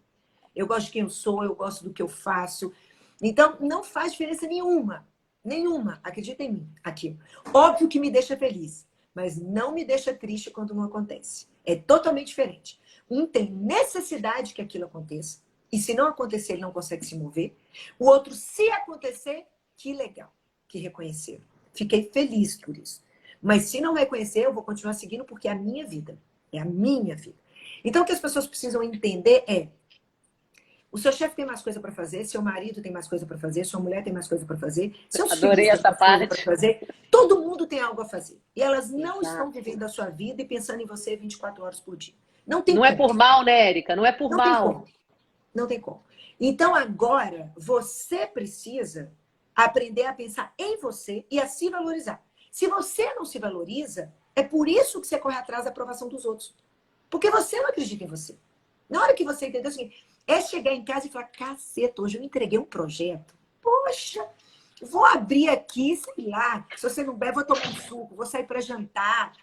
Eu gosto de quem eu sou, eu gosto do que eu faço. Então, não faz diferença nenhuma. Nenhuma. Acredita em mim. Aquilo. Óbvio que me deixa feliz, mas não me deixa triste quando não acontece. É totalmente diferente. Um tem necessidade que aquilo aconteça, e se não acontecer, ele não consegue se mover. O outro, se acontecer, que legal, que reconheceram. Fiquei feliz por isso. Mas se não reconhecer, eu vou continuar seguindo porque é a minha vida. É a minha vida. Então, o que as pessoas precisam entender é: o seu chefe tem mais coisa para fazer, seu marido tem mais coisa para fazer, sua mulher tem mais coisa para fazer, seus Adorei filhos têm essa mais coisa para parte. fazer. Todo mundo tem algo a fazer. E elas não estão Exato. vivendo a sua vida e pensando em você 24 horas por dia. Não tem Não é como. por mal, né, Érica? Não é por Não tem mal. como. Não tem como. Então, agora, você precisa aprender a pensar em você e a se valorizar. Se você não se valoriza, é por isso que você corre atrás da aprovação dos outros. Porque você não acredita em você. Na hora que você entendeu assim, é chegar em casa e falar: caceta, hoje eu entreguei um projeto. Poxa, vou abrir aqui, sei lá. Se você não bebe, vou tomar um suco, vou sair para jantar,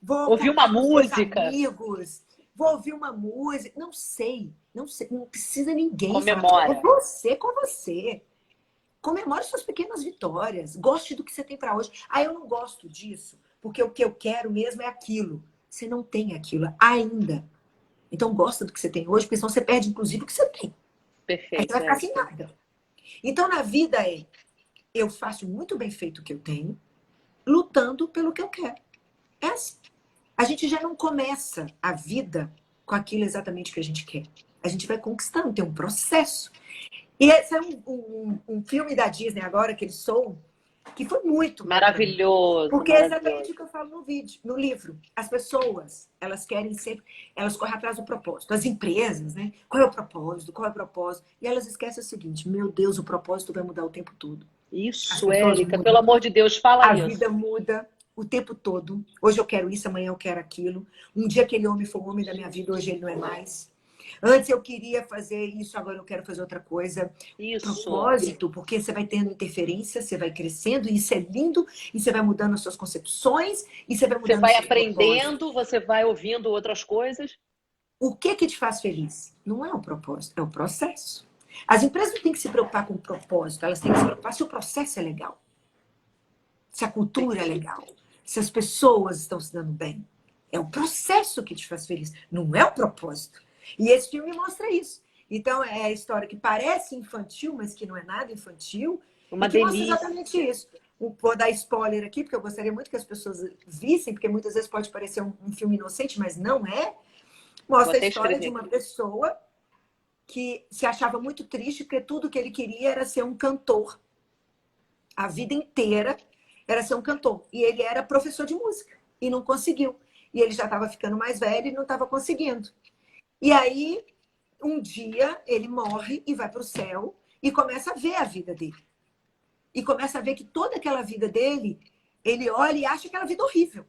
vou Ouvir uma contar com os meus música. amigos, vou ouvir uma música. Não sei, não sei. Não precisa ninguém falar. É Comemora. você com você. Comemore suas pequenas vitórias. Goste do que você tem para hoje. Ah, eu não gosto disso, porque o que eu quero mesmo é aquilo. Você não tem aquilo ainda. Então, gosta do que você tem hoje, porque senão você perde, inclusive, o que você tem. Aí você Perfeito, vai ficar sem Érica. nada. Então, na vida eu faço muito bem feito o que eu tenho, lutando pelo que eu quero. É assim. A gente já não começa a vida com aquilo exatamente que a gente quer. A gente vai conquistando, tem um processo. E esse é um filme da Disney agora, aquele Soul, que foi muito bom para mim. Maravilhoso, Porque é maravilhoso. exatamente o que eu falo no vídeo, no livro. As pessoas, elas querem sempre, elas correm atrás do propósito. As empresas, né? Qual é o propósito? Qual é o propósito? E elas esquecem o seguinte: meu Deus, o propósito vai mudar o tempo todo. As Isso, pessoas Érica, pelo mudam, amor de Deus, fala a isso. vida muda o tempo todo. Hoje eu quero isso, amanhã eu quero aquilo. Um dia aquele homem foi o homem da minha vida, hoje ele não é mais. Antes eu queria fazer isso, agora eu quero fazer outra coisa. Isso. Propósito, porque você vai tendo interferência, você vai crescendo, e isso é lindo, e você vai mudando as suas concepções, e você vai Você mudando os vai seus propósitos. aprendendo, você vai ouvindo outras coisas. O que te faz feliz? Não é o propósito, é o processo. As empresas não têm que se preocupar com o propósito, elas têm que se preocupar se o processo é legal, se a cultura é legal, se as pessoas estão se dando bem. É o processo que te faz feliz, não é o propósito. E esse filme mostra isso. Então, é a história que parece infantil, mas que não é nada infantil, e Uma que mostra delícia. exatamente isso. Vou dar spoiler aqui, porque eu gostaria muito que as pessoas vissem, porque muitas vezes pode parecer um filme inocente, mas não é. Vou Mostra a até história de escrever uma aqui. pessoa que se achava muito triste, porque tudo que ele queria era ser um cantor. A vida inteira era ser um cantor. E ele era professor de música e não conseguiu. E ele já estava ficando mais velho e não estava conseguindo. E aí, um dia, ele morre e vai para o céu e começa a ver a vida dele. E começa a ver que toda aquela vida dele, ele olha e acha aquela vida horrível.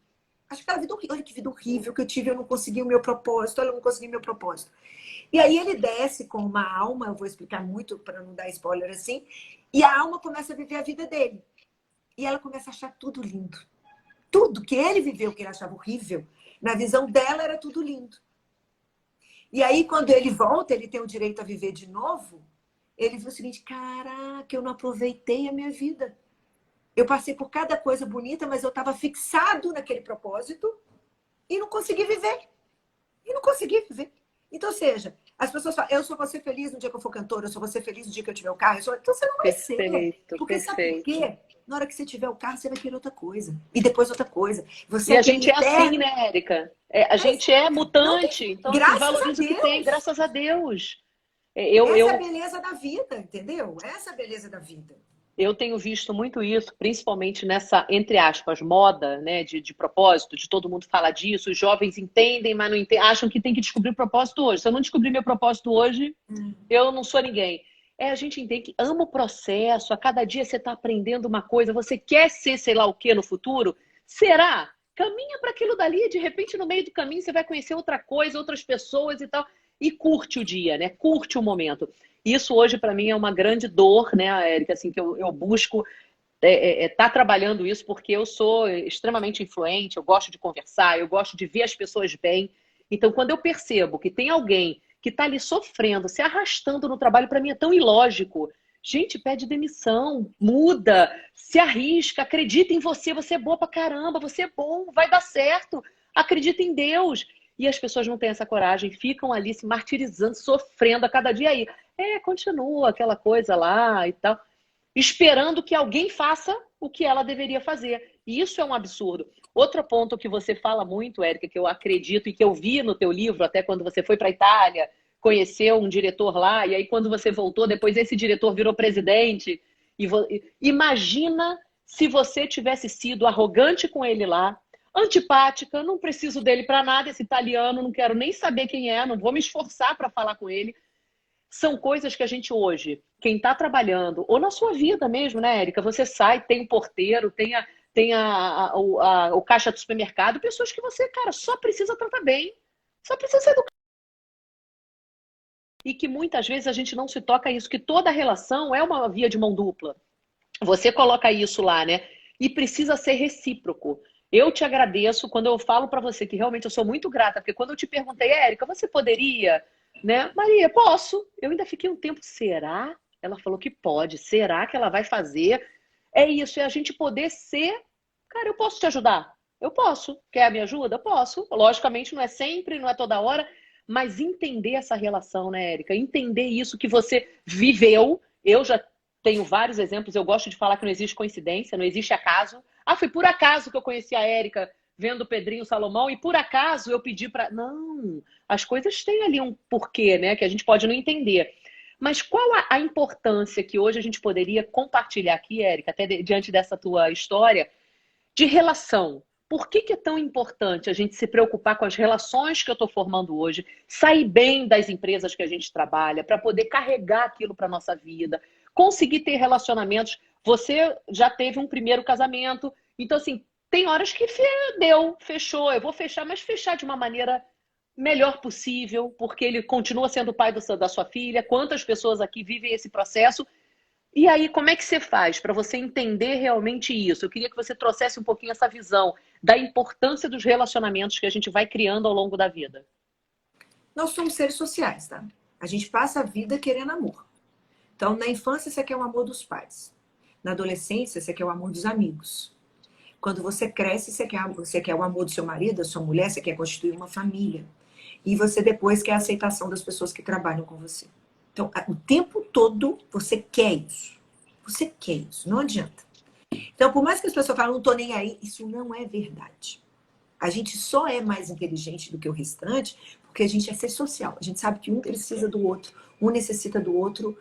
Acha aquela vida horrível. Olha que vida horrível que eu tive, eu não consegui o meu propósito, olha, eu não consegui o meu propósito. E aí ele desce com uma alma, eu vou explicar muito para não dar spoiler assim, e a alma começa a viver a vida dele. E ela começa a achar tudo lindo. Tudo que ele viveu, que ele achava horrível, na visão dela era tudo lindo. E aí, quando ele volta, ele tem o direito a viver de novo, ele viu o seguinte: caraca, eu não aproveitei a minha vida. Eu passei por cada coisa bonita, mas eu estava fixado naquele propósito e não consegui viver. E não consegui viver. Então, ou seja, as pessoas falam: eu só vou ser feliz no dia que eu for cantora, eu só vou ser feliz no dia que eu tiver o carro. Então você não vai ser. Perfeito, Porque sabe por perfeito. quê? Na hora que você tiver o carro, você vai querer outra coisa. E depois outra coisa. Você E é a aquele gente é assim, eterno. né, Érica? A Mas gente é não tem. mutante, então assim, Graças a valoriza o que tem, Deus. graças a Deus. Eu, Essa é a eu, beleza da vida, entendeu? Essa é a beleza da vida. eu tenho visto muito isso, principalmente nessa, entre aspas, moda, né, de propósito, de todo mundo falar disso, os jovens entendem, mas não entendem, acham que tem que descobrir o propósito hoje. Se eu não descobrir meu propósito hoje, eu não sou ninguém. A gente entende que ama o processo, a cada dia você está aprendendo uma coisa, você quer ser sei lá o que no futuro? Será caminha para aquilo dali, e de repente no meio do caminho você vai conhecer outra coisa, outras pessoas e tal, e curte o dia, né? Curte o momento. Isso hoje para mim é uma grande dor, né, Érica, assim, que eu busco tá trabalhando isso porque eu sou extremamente influente, eu gosto de conversar, eu gosto de ver as pessoas bem. Então, quando eu percebo que tem alguém que está ali sofrendo, se arrastando no trabalho, para mim é tão ilógico. Gente, pede demissão, muda, se arrisca, acredita em você, você é boa pra caramba, você é bom, vai dar certo, acredita em Deus. E as pessoas não têm essa coragem, ficam ali se martirizando, sofrendo a cada dia aí. Continua aquela coisa lá e tal, esperando que alguém faça o que ela deveria fazer. E isso é um absurdo. Outro ponto que você fala muito, Érica, que eu acredito e que eu vi no teu livro, até quando você foi para a Itália, conheceu um diretor lá, e aí quando você voltou, depois esse diretor virou presidente. Imagina se você tivesse sido arrogante com ele lá, antipática, não preciso dele para nada, esse italiano, não quero nem saber quem é, não vou me esforçar para falar com ele. São coisas que a gente hoje, quem está trabalhando, ou na sua vida mesmo, né, Érica? Você sai, tem o porteiro, tem o caixa do supermercado, pessoas que você, cara, só precisa tratar bem, só precisa ser educado. E que muitas vezes a gente não se toca isso, que toda relação é uma via de mão dupla. Você coloca isso lá, né? E precisa ser recíproco. Eu te agradeço quando eu falo para você que realmente eu sou muito grata, porque quando eu te perguntei, Érica, você poderia, né? Maria, posso. Eu ainda fiquei um tempo, será? Ela falou que pode. Será que ela vai fazer? É isso, é a gente poder ser. Cara, eu posso te ajudar? Eu posso. Quer a minha ajuda? Eu posso. Logicamente, não é sempre, não é toda hora, mas entender essa relação, né, Érica? Entender isso que você viveu. Eu já tenho vários exemplos, eu gosto de falar que não existe coincidência, não existe acaso. Foi por acaso que eu conheci a Érica vendo o Pedrinho Salomão e por acaso eu pedi para... Não, as coisas têm ali um porquê, né, que a gente pode não entender. Mas qual a importância que hoje a gente poderia compartilhar aqui, Érica, até diante dessa tua história, de relação? Por que é tão importante a gente se preocupar com as relações que eu estou formando hoje, sair bem das empresas que a gente trabalha, para poder carregar aquilo para a nossa vida, conseguir ter relacionamentos? Você já teve um primeiro casamento, então assim, tem horas que fechou, eu vou fechar, mas fechar de uma maneira melhor possível, porque ele continua sendo o pai da sua filha. Quantas pessoas aqui vivem esse processo? E aí, como é que você faz para você entender realmente isso? Eu queria que você trouxesse um pouquinho essa visão da importância dos relacionamentos que a gente vai criando ao longo da vida. Nós somos seres sociais, tá? A gente passa a vida querendo amor. Então, na infância, você quer o amor dos pais. Na adolescência, você quer o amor dos amigos. Quando você cresce, você quer o amor do seu marido, da sua mulher, você quer constituir uma família. E você depois quer a aceitação das pessoas que trabalham com você. Então, o tempo todo você quer isso. Você quer isso, não adianta. Então, por mais que as pessoas falem, não tô nem aí, isso não é verdade. A gente só é mais inteligente do que o restante porque a gente é ser social. A gente sabe que um precisa do outro, um necessita do outro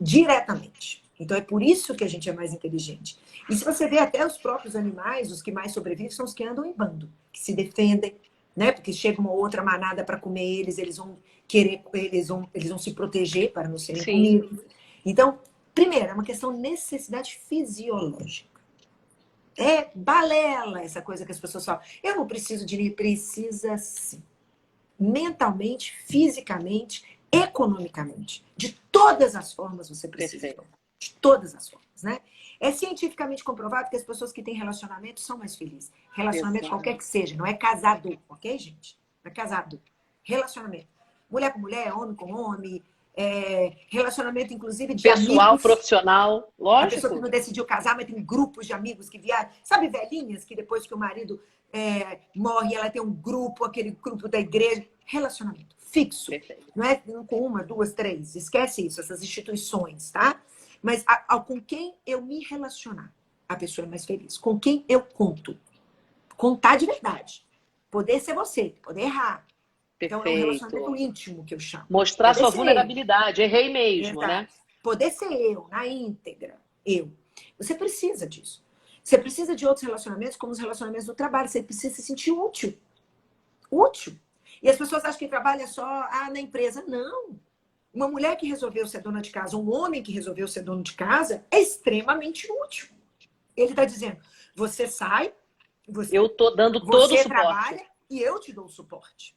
diretamente. Então, é por isso que a gente é mais inteligente. E se você vê até os próprios animais, os que mais sobrevivem são os que andam em bando, que se defendem, né? Porque chega uma outra manada para comer eles vão querer, eles vão se proteger para não serem comidos. Então, primeiro, é uma questão de necessidade fisiológica. É balela essa coisa que as pessoas falam. Eu não preciso de ninguém. Precisa sim. Mentalmente, fisicamente, economicamente. De todas as formas você precisa. De todas as formas, né? É cientificamente comprovado que as pessoas que têm relacionamento são mais felizes. Relacionamento qualquer que seja. Não é casado, ok, gente? Não é casado. Relacionamento. Mulher com mulher, homem com homem. Relacionamento, inclusive, de pessoal, amigos. Profissional, lógico. A pessoa que não decidiu casar, mas tem grupos de amigos que viajam. Sabe, velhinhas que depois que o marido morre, ela tem um grupo, aquele grupo da igreja. Relacionamento fixo. Perfeito. Não é com uma, duas, três. Esquece isso, essas instituições, tá? Mas com quem eu me relacionar, a pessoa é mais feliz. Com quem eu conto. Contar de verdade. Poder ser você, poder errar. Então, é um relacionamento íntimo que eu chamo. Mostrar sua vulnerabilidade. Errei mesmo, né? Poder ser eu, na íntegra. Eu. Você precisa disso. Você precisa de outros relacionamentos, como os relacionamentos do trabalho. Você precisa se sentir útil. Útil. E as pessoas acham que trabalha só na empresa. Não. Uma mulher que resolveu ser dona de casa, um homem que resolveu ser dono de casa, é extremamente útil. Ele está dizendo, você sai, Eu tô dando todo o Você suporte. trabalha e eu te dou o suporte.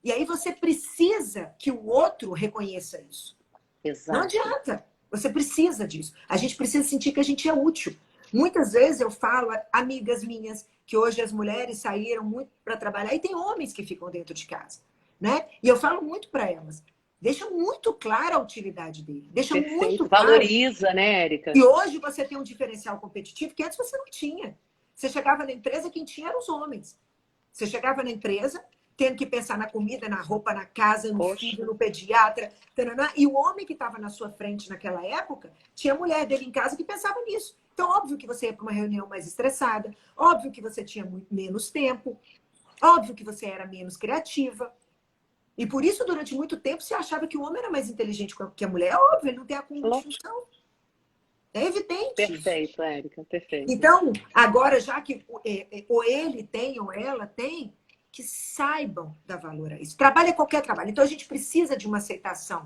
E aí você precisa que o outro reconheça isso. Não Exato. adianta. Você precisa disso. A gente precisa sentir que a gente é útil. Muitas vezes eu falo, amigas minhas, que hoje as mulheres saíram muito para trabalhar, e tem homens que ficam dentro de casa, né? E eu falo muito para elas, deixa muito clara a utilidade dele, deixa muito Perfeito. claro. Valoriza, né, Érica? E hoje você tem um diferencial competitivo que antes você não tinha. Você chegava na empresa, quem tinha eram os homens. Você chegava na empresa, tendo que pensar na comida, na roupa, na casa, no Poxa. filho, no pediatra. Taraná, e o homem que estava na sua frente naquela época, tinha a mulher dele em casa que pensava nisso. Então, óbvio que você ia para uma reunião mais estressada, óbvio que você tinha menos tempo, óbvio que você era menos criativa. E por isso, durante muito tempo, você achava que o homem era mais inteligente que a mulher. É óbvio, ele não tem acúmulo de função. É evidente isso. Perfeito, Érica, perfeito. Então, agora, já que ou ele tem ou ela tem, que saibam dar valor a isso. Trabalho é qualquer trabalho. Então, a gente precisa de uma aceitação.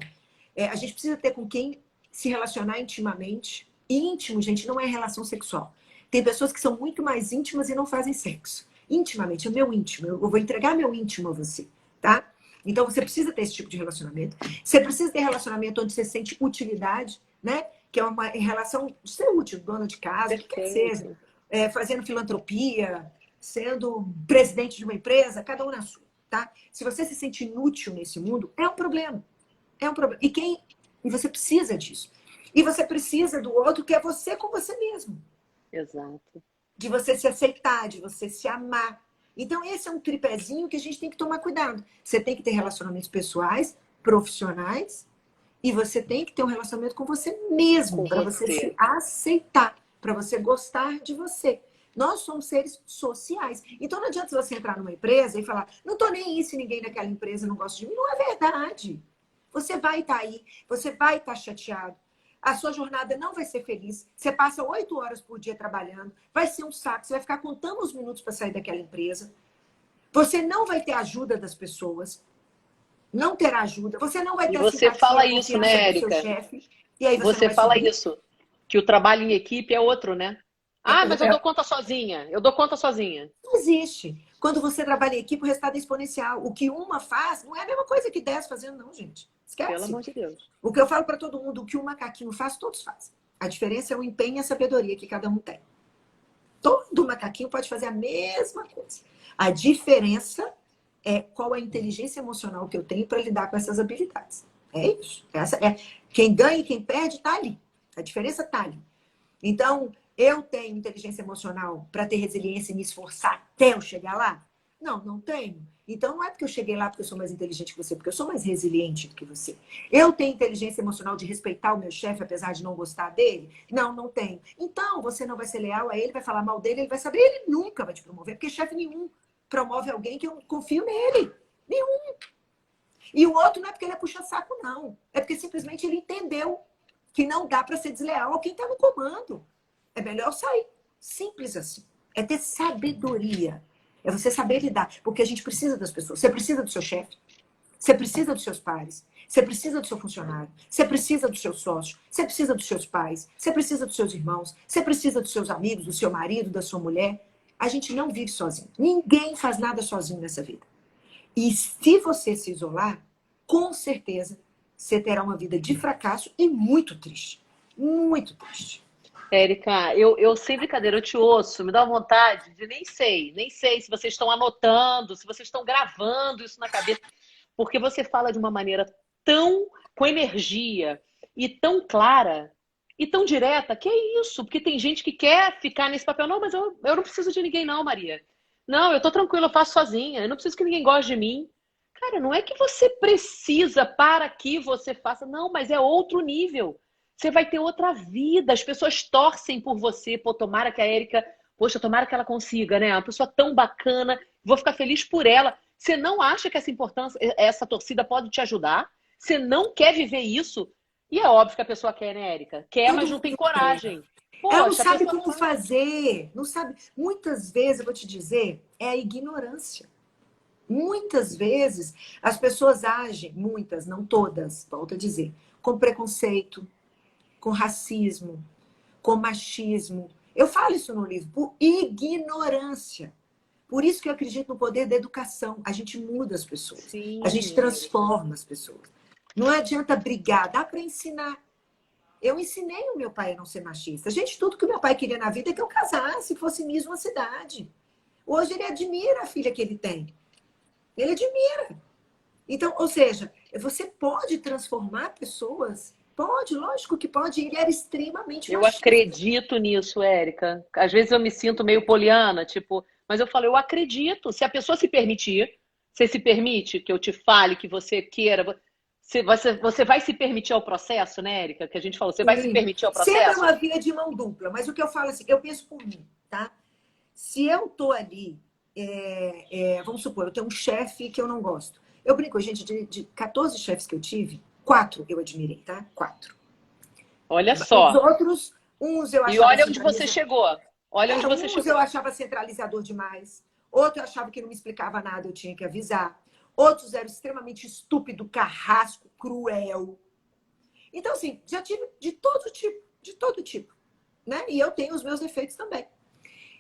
A gente precisa ter com quem se relacionar intimamente. Íntimo, gente, não é relação sexual. Tem pessoas que são muito mais íntimas e não fazem sexo. Intimamente, é meu íntimo. Eu vou entregar meu íntimo a você, tá? Então, você precisa ter esse tipo de relacionamento. Você precisa ter relacionamento onde você sente utilidade, né? Que é uma relação de ser útil, dona de casa, o que quer que seja. Fazendo filantropia, sendo presidente de uma empresa, cada um na sua, tá? Se você se sente inútil nesse mundo, é um problema. É um problema. E você precisa disso. E você precisa do outro, que é você com você mesmo. Exato. De você se aceitar, de você se amar. Então, esse é um tripézinho que a gente tem que tomar cuidado. Você tem que ter relacionamentos pessoais, profissionais, e você tem que ter um relacionamento com você mesmo, para você se aceitar, para você gostar de você. Nós somos seres sociais. Então não adianta você entrar numa empresa e falar, não tô nem aí se ninguém naquela empresa não gosta de mim. Não é verdade. Você vai estar aí, você vai estar chateado. A sua jornada não vai ser feliz. Você passa 8 horas por dia trabalhando, vai ser um saco, você vai ficar contando os minutos para sair daquela empresa. Você não vai ter ajuda das pessoas. Não terá ajuda. Você não vai ter a você simpatia fala e a isso, confiança né, do seu Érica? chefe. E aí você não Você vai fala subir. isso, que o trabalho em equipe é outro, né? Ah, mas eu dou conta sozinha. Eu dou conta sozinha. Não existe. Quando você trabalha em equipe, o resultado é exponencial. O que uma faz não é a mesma coisa que 10 fazendo, não, gente. Pelo Esquece. amor de Deus. O que eu falo para todo mundo, o que um macaquinho faz, todos fazem. A diferença é o empenho e a sabedoria que cada um tem. Todo macaquinho pode fazer a mesma coisa. A diferença é qual a inteligência emocional que eu tenho para lidar com essas habilidades. É isso. Quem ganha e quem perde está ali. A diferença está ali. Então, eu tenho inteligência emocional para ter resiliência e me esforçar até eu chegar lá? Não, não tenho. Então, não é porque eu cheguei lá porque eu sou mais inteligente que você, porque eu sou mais resiliente do que você. Eu tenho inteligência emocional de respeitar o meu chefe, apesar de não gostar dele? Não, não tenho. Então, você não vai ser leal a ele, vai falar mal dele, ele vai saber, ele nunca vai te promover, porque chefe nenhum promove alguém que eu confio nele. Nenhum. E o outro não é porque ele é puxa-saco, não. É porque simplesmente ele entendeu que não dá para ser desleal a quem está no comando. É melhor sair. Simples assim. É ter sabedoria. É você saber lidar. Porque a gente precisa das pessoas. Você precisa do seu chefe. Você precisa dos seus pares. Você precisa do seu funcionário. Você precisa do seu sócio. Você precisa dos seus pais. Você precisa dos seus irmãos. Você precisa dos seus amigos, do seu marido, da sua mulher. A gente não vive sozinho. Ninguém faz nada sozinho nessa vida. E se você se isolar, com certeza você terá uma vida de fracasso e muito triste. Muito triste. Érica, eu sem brincadeira, eu te ouço, me dá vontade de nem sei se vocês estão anotando, se vocês estão gravando isso na cabeça, porque você fala de uma maneira tão com energia e tão clara e tão direta, que é isso, porque tem gente que quer ficar nesse papel, não, mas eu não preciso de ninguém não, Maria. Não, eu tô tranquila, eu faço sozinha, eu não preciso que ninguém goste de mim. Cara, não é que você precisa para que você faça, não, mas é outro nível. Você vai ter outra vida. As pessoas torcem por você. Pô, tomara que a Érica, poxa, tomara que ela consiga, né? Uma pessoa tão bacana, vou ficar feliz por ela. Você não acha que essa importância, essa torcida pode te ajudar? Você não quer viver isso? E é óbvio que a pessoa quer, né, Érica? Quer, Todo mas não mundo tem quer. coragem. Ela não Poxa, a sabe pessoa como faz. fazer. Não sabe. Muitas vezes, eu vou te dizer, é a ignorância. Muitas vezes as pessoas agem, muitas, não todas, volto a dizer, com preconceito, com racismo, com machismo. Eu falo isso no livro, por ignorância. Por isso que eu acredito no poder da educação. A gente muda as pessoas. A gente Sim, Érica. transforma as pessoas. Não adianta brigar, dá para ensinar. Eu ensinei o meu pai a não ser machista. Gente, tudo que o meu pai queria na vida é que eu casasse, fosse Miss uma cidade. Hoje ele admira a filha que ele tem. Ele admira. Então, ou seja, você pode transformar pessoas? Pode, lógico que pode. Ele era extremamente Eu machista. acredito nisso, Érica. Às vezes eu me sinto meio poliana, tipo, mas eu falo, eu acredito. Se a pessoa se permitir, você se permite que eu te fale, que você queira, você vai se permitir ao processo, né, Érica? Que a gente falou, você vai se Sim. permitir ao Sempre é processo? uma via de mão dupla. Mas o que eu falo assim, eu penso por mim, tá? Se eu tô ali, vamos supor, eu tenho um chefe que eu não gosto. Eu brinco, gente, de 14 chefes que eu tive, 4 eu admirei, tá? 4. Olha Os só. outros, uns eu E achava olha onde você centralizador. chegou. Olha onde você Uns eu chegou. achava centralizador demais. Outro eu achava que não me explicava nada, eu tinha que avisar. Outros eram extremamente estúpido, carrasco, cruel. Então, assim, já tive de todo tipo, né? E eu tenho os meus defeitos também.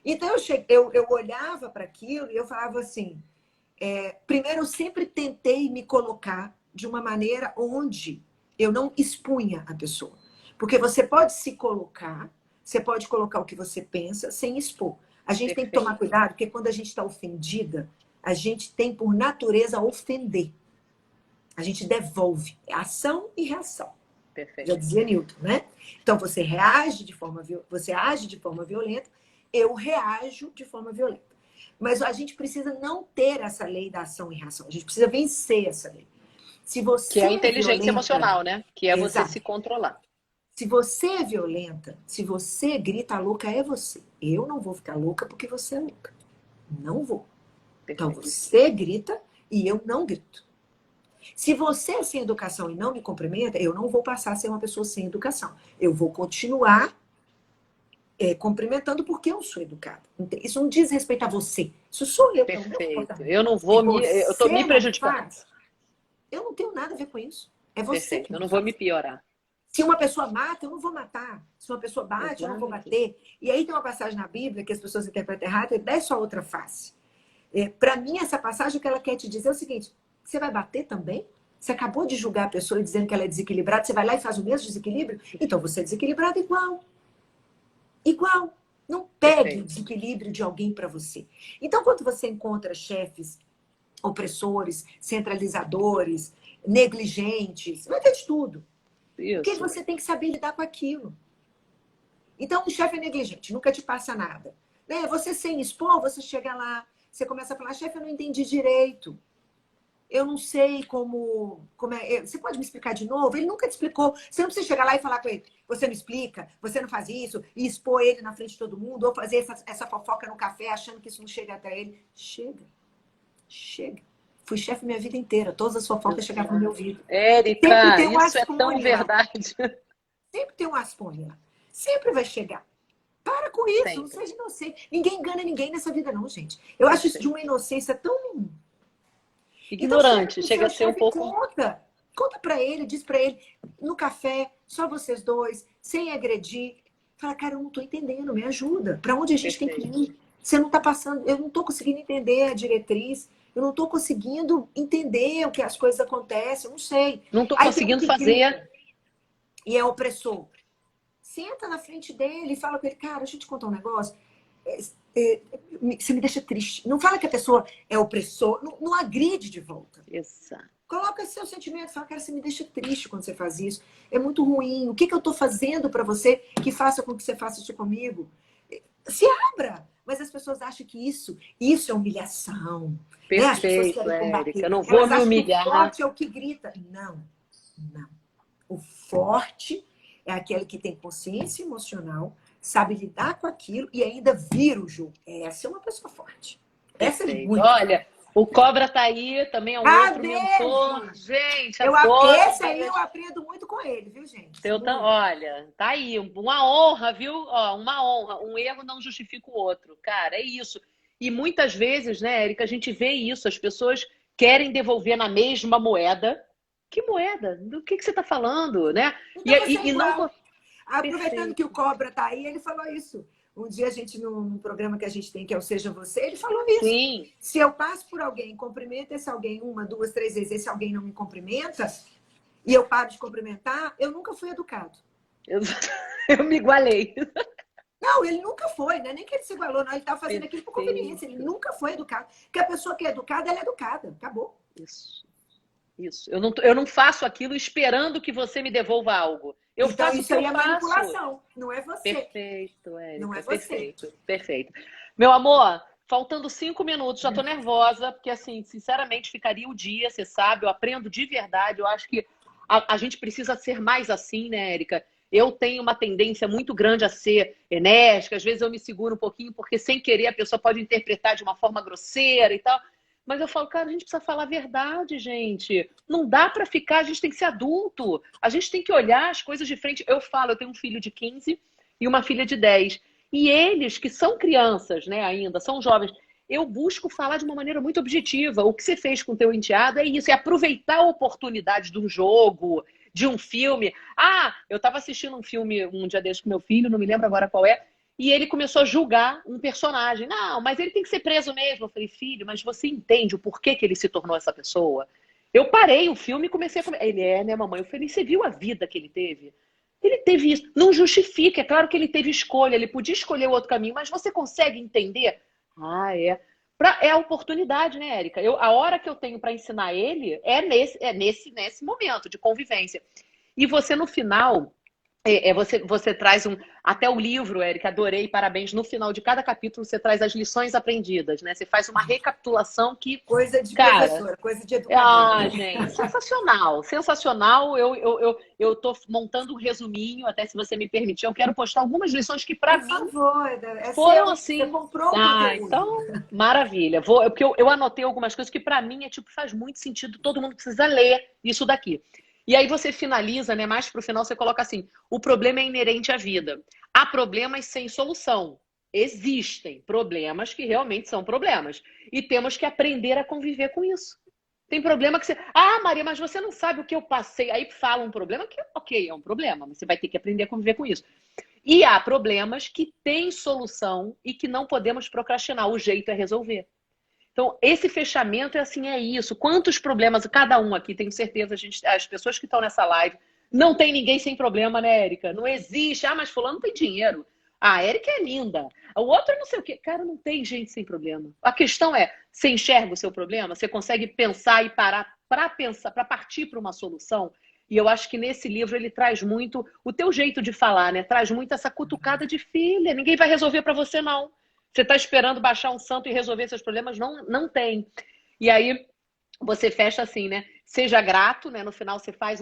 Então, eu olhava para aquilo e eu falava assim, primeiro, eu sempre tentei me colocar de uma maneira onde eu não expunha a pessoa. Porque você pode se colocar, você pode colocar o que você pensa sem expor. A gente tem que tomar Perfeito, cuidado, porque quando a gente está ofendida, a gente tem por natureza ofender. A gente devolve. É ação e reação. Já perfeito. dizia Newton, né? Então você reage você age de forma violenta, eu reajo de forma violenta. Mas a gente precisa não ter essa lei da ação e reação. A gente precisa vencer essa lei. Se Que você é a é inteligência violenta, emocional, né? Que é você se exato. controlar. Se você é violenta, se você grita, a louca é você. Eu não vou ficar louca porque você é louca. Não vou. Então Perfeito. você grita e eu não grito. Se você é sem educação e não me cumprimenta, eu não vou passar a ser uma pessoa sem educação. Eu vou continuar cumprimentando porque eu sou educada. Isso não diz respeito a você. Isso sou eu, é o meu Perfeito. comportamento. Eu não Se vou me. Eu tô me você não prejudicando. faz, eu não tenho nada a ver com isso. É você que Perfeito. Eu não não vou me faz. piorar. Se uma pessoa mata, eu não vou matar. Se uma pessoa bate, eu não vou Exato. bater. E aí tem uma passagem na Bíblia que as pessoas interpretam errado e dá sua outra face. Para mim, essa passagem, o que ela quer te dizer é o seguinte: você vai bater também? Você acabou de julgar a pessoa dizendo que ela é desequilibrada, você vai lá e faz o mesmo desequilíbrio? Então você é desequilibrado igual. Igual. Não pegue o Perfeito. desequilíbrio de alguém para você. Então, quando você encontra chefes opressores, centralizadores, negligentes, vai ter de tudo. O que Isso. você tem que saber lidar com aquilo? Então, o chefe é negligente, nunca te passa nada. Né? Você sem expor, você chega lá, você começa a falar, chefe, eu não entendi direito. Eu não sei como é. Você pode me explicar de novo? Ele nunca te explicou. Você não precisa chegar lá e falar com ele. Você não explica, você não faz isso, e expor ele na frente de todo mundo, ou fazer essa fofoca no café achando que isso não chega até ele. Chega, chega. Fui chefe minha vida inteira. Todas as fofocas chegavam no meu Exato. ouvido. Sempre Érica, tem um isso é tão asponha lá. verdade. Sempre tem um asponha lá. Sempre vai chegar. Para com isso, não Sempre. seja inocente. Ninguém engana ninguém nessa vida, não, gente. Eu acho isso de Perfeito. uma inocência tão. Então chega Ignorante, pro chega seu a ser um chefe e pouco. conta. Conta para ele, diz para ele, no café, só vocês dois, sem agredir. Fala, cara, eu não tô entendendo, me ajuda. Para onde a gente tem que Perfeito. ir? Você não tá passando, eu não tô conseguindo entender a diretriz, eu não tô conseguindo entender o que as coisas acontecem, eu não sei. Não estou Aí tem um conseguindo que fazer. grita e é opressor. Senta na frente dele e fala com ele, cara, deixa eu te contar um negócio. É, você me deixa triste. Não fala que a pessoa é opressor, não agride de volta. Exato. Coloca seu sentimento, fala, cara, você me deixa triste quando você faz isso. É muito ruim. O que eu estou fazendo para você que faça com que você faça isso comigo? Se abra. Mas as pessoas acham que isso é humilhação. Né? As pessoas Perfeito, querem Érica. Eu combater. não vou Elas me acham que o humilhar. forte é o que grita. Não, não. O forte é aquele que tem consciência emocional, sabe lidar com aquilo e ainda vira o jogo. Essa é uma pessoa forte. Essa é Perfeito. muito forte. Olha, o Cobra tá aí, também é um Ah, outro mentor. beijo! Gente, adoro Esse aí eu mesmo. aprendo muito com ele, viu, gente? Muito. Olha, tá aí, uma honra, viu? Ó, uma honra. Um erro não justifica o outro. Cara, é isso. E muitas vezes, né, Érica, a gente vê isso. As pessoas querem devolver na mesma moeda. Que moeda? Do que você está falando, né? Então você é E não. igual. Aproveitando que o Perfeito. Cobra tá aí, ele falou isso. Um dia a gente, num programa que a gente tem, que é o Seja Você, ele falou isso. Sim. Se eu passo por alguém, cumprimento esse alguém uma, duas, três vezes, esse alguém não me cumprimenta, e eu paro de cumprimentar, eu nunca fui educado. Eu me igualei. Não, ele nunca foi, né? Nem que ele se igualou, não. Ele estava fazendo aquilo por conveniência. Ele nunca foi educado. Porque a pessoa que é educada, ela é educada. Acabou. Isso. Eu não faço aquilo esperando que você me devolva algo. Eu então, faço o isso que eu aí é faço. manipulação. Não é você. Perfeito, Érica. Não é você. Perfeito, perfeito. Meu amor, faltando 5 minutos, já tô nervosa, porque, assim, sinceramente, ficaria o dia, você sabe, eu aprendo de verdade. Eu acho que a gente precisa ser mais assim, né, Érica? Eu tenho uma tendência muito grande a ser enérgica, às vezes eu me seguro um pouquinho, porque sem querer a pessoa pode interpretar de uma forma grosseira e tal. Mas eu falo, cara, a gente precisa falar a verdade, gente. Não dá pra ficar, a gente tem que ser adulto. A gente tem que olhar as coisas de frente. Eu falo, eu tenho um filho de 15 e uma filha de 10. E eles, que são crianças, né, ainda, são jovens, eu busco falar de uma maneira muito objetiva. O que você fez com o teu enteado é isso, é aproveitar a oportunidade de um jogo, de um filme. Ah, eu estava assistindo um filme um dia desse com meu filho, não me lembro agora qual é, e ele começou a julgar um personagem. Não, mas ele tem que ser preso mesmo. Eu falei, filho, mas você entende o porquê que ele se tornou essa pessoa? Eu parei o filme e comecei a... Ele né, mamãe? Eu falei, você viu a vida que ele teve? Ele teve isso. Não justifica. É claro que ele teve escolha. Ele podia escolher o outro caminho, mas você consegue entender? Ah, é. É a oportunidade, né, Érica? A hora que eu tenho para ensinar ele é nesse momento de convivência. E você, no final... você traz até o livro, Érica, adorei, parabéns. No final de cada capítulo você traz as lições aprendidas, né? Você faz uma recapitulação que, coisa de cara, professora, coisa de educadora. gente, sensacional, sensacional. Eu tô montando um resuminho, até se você me permitir, eu quero postar algumas lições que para Por mim favor, é foram seu, assim. você comprou o conteúdo. Então, maravilha. Porque eu anotei algumas coisas que para mim faz muito sentido, todo mundo precisa ler isso daqui. E aí você finaliza, né? Mais pro final você coloca assim: o problema é inerente à vida. Há problemas sem solução. Existem problemas que realmente são problemas. E temos que aprender a conviver com isso. Tem problema que você... Ah, Maria, mas você não sabe o que eu passei. Aí fala um problema que, ok, é um problema, mas você vai ter que aprender a conviver com isso. E há problemas que têm solução e que não podemos procrastinar. O jeito é resolver. Então, esse fechamento é assim, é isso. Quantos problemas, cada um aqui, tenho certeza, as pessoas que estão nessa live, não tem ninguém sem problema, né, Érica? Não existe. Ah, mas fulano tem dinheiro. Ah, a Érica é linda. O outro não sei o quê. Cara, não tem gente sem problema. A questão é, você enxerga o seu problema? Você consegue pensar e parar para pensar, para partir para uma solução? E eu acho que nesse livro ele traz muito o teu jeito de falar, né? Traz muito essa cutucada de filha. Ninguém vai resolver para você, não. Você está esperando baixar um santo e resolver seus problemas? Não, não tem. E aí você fecha assim, né? Seja grato, né? No final você faz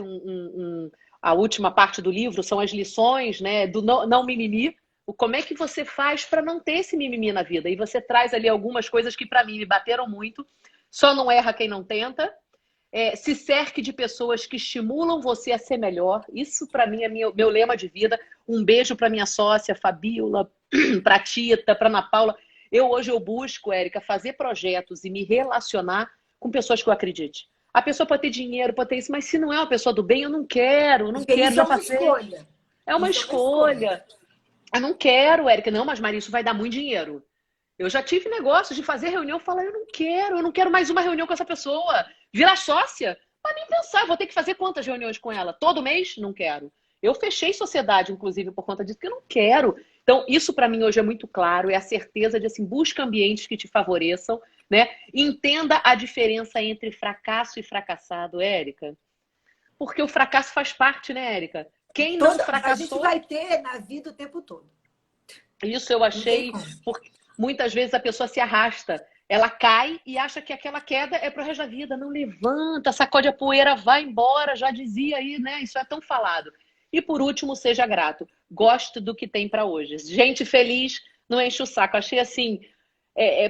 a última parte do livro, são as lições, né? Do não mimimi. Como é que você faz para não ter esse mimimi na vida? E você traz ali algumas coisas que para mim me bateram muito. Só não erra quem não tenta. Se cerque de pessoas que estimulam você a ser melhor. Isso para mim é meu lema de vida. Um beijo para minha sócia, Fabíola, para a Tita, para Ana Paula. Hoje eu busco, Érica, fazer projetos e me relacionar com pessoas que eu acredite. A pessoa pode ter dinheiro, pode ter isso, mas se não é uma pessoa do bem, eu não quero, não quero. Isso é uma escolha. É uma escolha. Eu não quero, Érica. Não, mas Maria, isso vai dar muito dinheiro. Eu já tive negócio de fazer reunião e falar, eu não quero mais uma reunião com essa pessoa. Virar sócia? Mas nem pensar, vou ter que fazer quantas reuniões com ela? Todo mês? Não quero. Eu fechei sociedade, inclusive, por conta disso, que eu não quero. Então, isso para mim hoje é muito claro, é a certeza de, assim, busca ambientes que te favoreçam, né? Entenda a diferença entre fracasso e fracassado, Érica. Porque o fracasso faz parte, né, Érica? Quem não fracassou... A gente vai ter na vida o tempo todo. Isso eu achei, porque muitas vezes a pessoa se arrasta, ela cai e acha que aquela queda é pro resto da vida. Não levanta, sacode a poeira, vai embora, já dizia aí, né? Isso é tão falado. E por último, seja grato. Goste do que tem para hoje. Gente feliz, não enche o saco. Achei assim,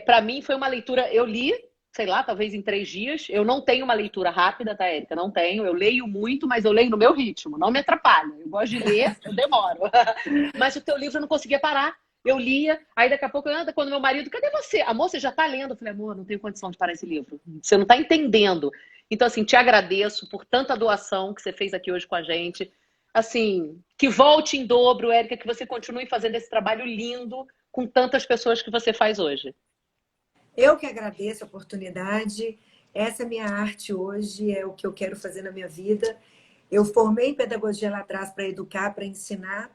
para mim foi uma leitura, eu li, sei lá, talvez em 3 dias. Eu não tenho uma leitura rápida, tá, Érica? Não tenho. Eu leio muito, mas eu leio no meu ritmo. Não me atrapalha. Eu gosto de ler, eu demoro. Mas o teu livro eu não conseguia parar. Eu lia, aí daqui a pouco, quando meu marido, cadê você? Amor, você já tá lendo? Eu falei, amor, não tenho condição de parar esse livro. Você não tá entendendo. Então, assim, te agradeço por tanta doação que você fez aqui hoje com a gente. assim, que volte em dobro, Érica, que você continue fazendo esse trabalho lindo com tantas pessoas que você faz hoje. Eu que agradeço a oportunidade. Essa é a minha arte hoje, é o que eu quero fazer na minha vida. Eu formei em pedagogia lá atrás para educar, para ensinar.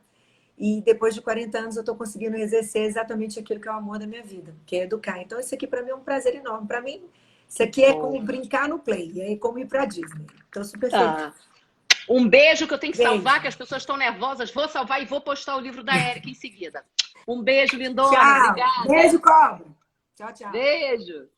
E depois de 40 anos eu estou conseguindo exercer exatamente aquilo que é o amor da minha vida, que é educar. Então isso aqui para mim é um prazer enorme. Para mim, isso aqui é como brincar no Play, é como ir para Disney. Estou super feliz. Ah, um beijo que eu tenho que Beijo. salvar, que as pessoas estão nervosas. Vou salvar e vou postar o livro da Érica em seguida. Um beijo, lindona. Tchau. Obrigada. Beijo, cobra. Tchau, tchau. Beijo.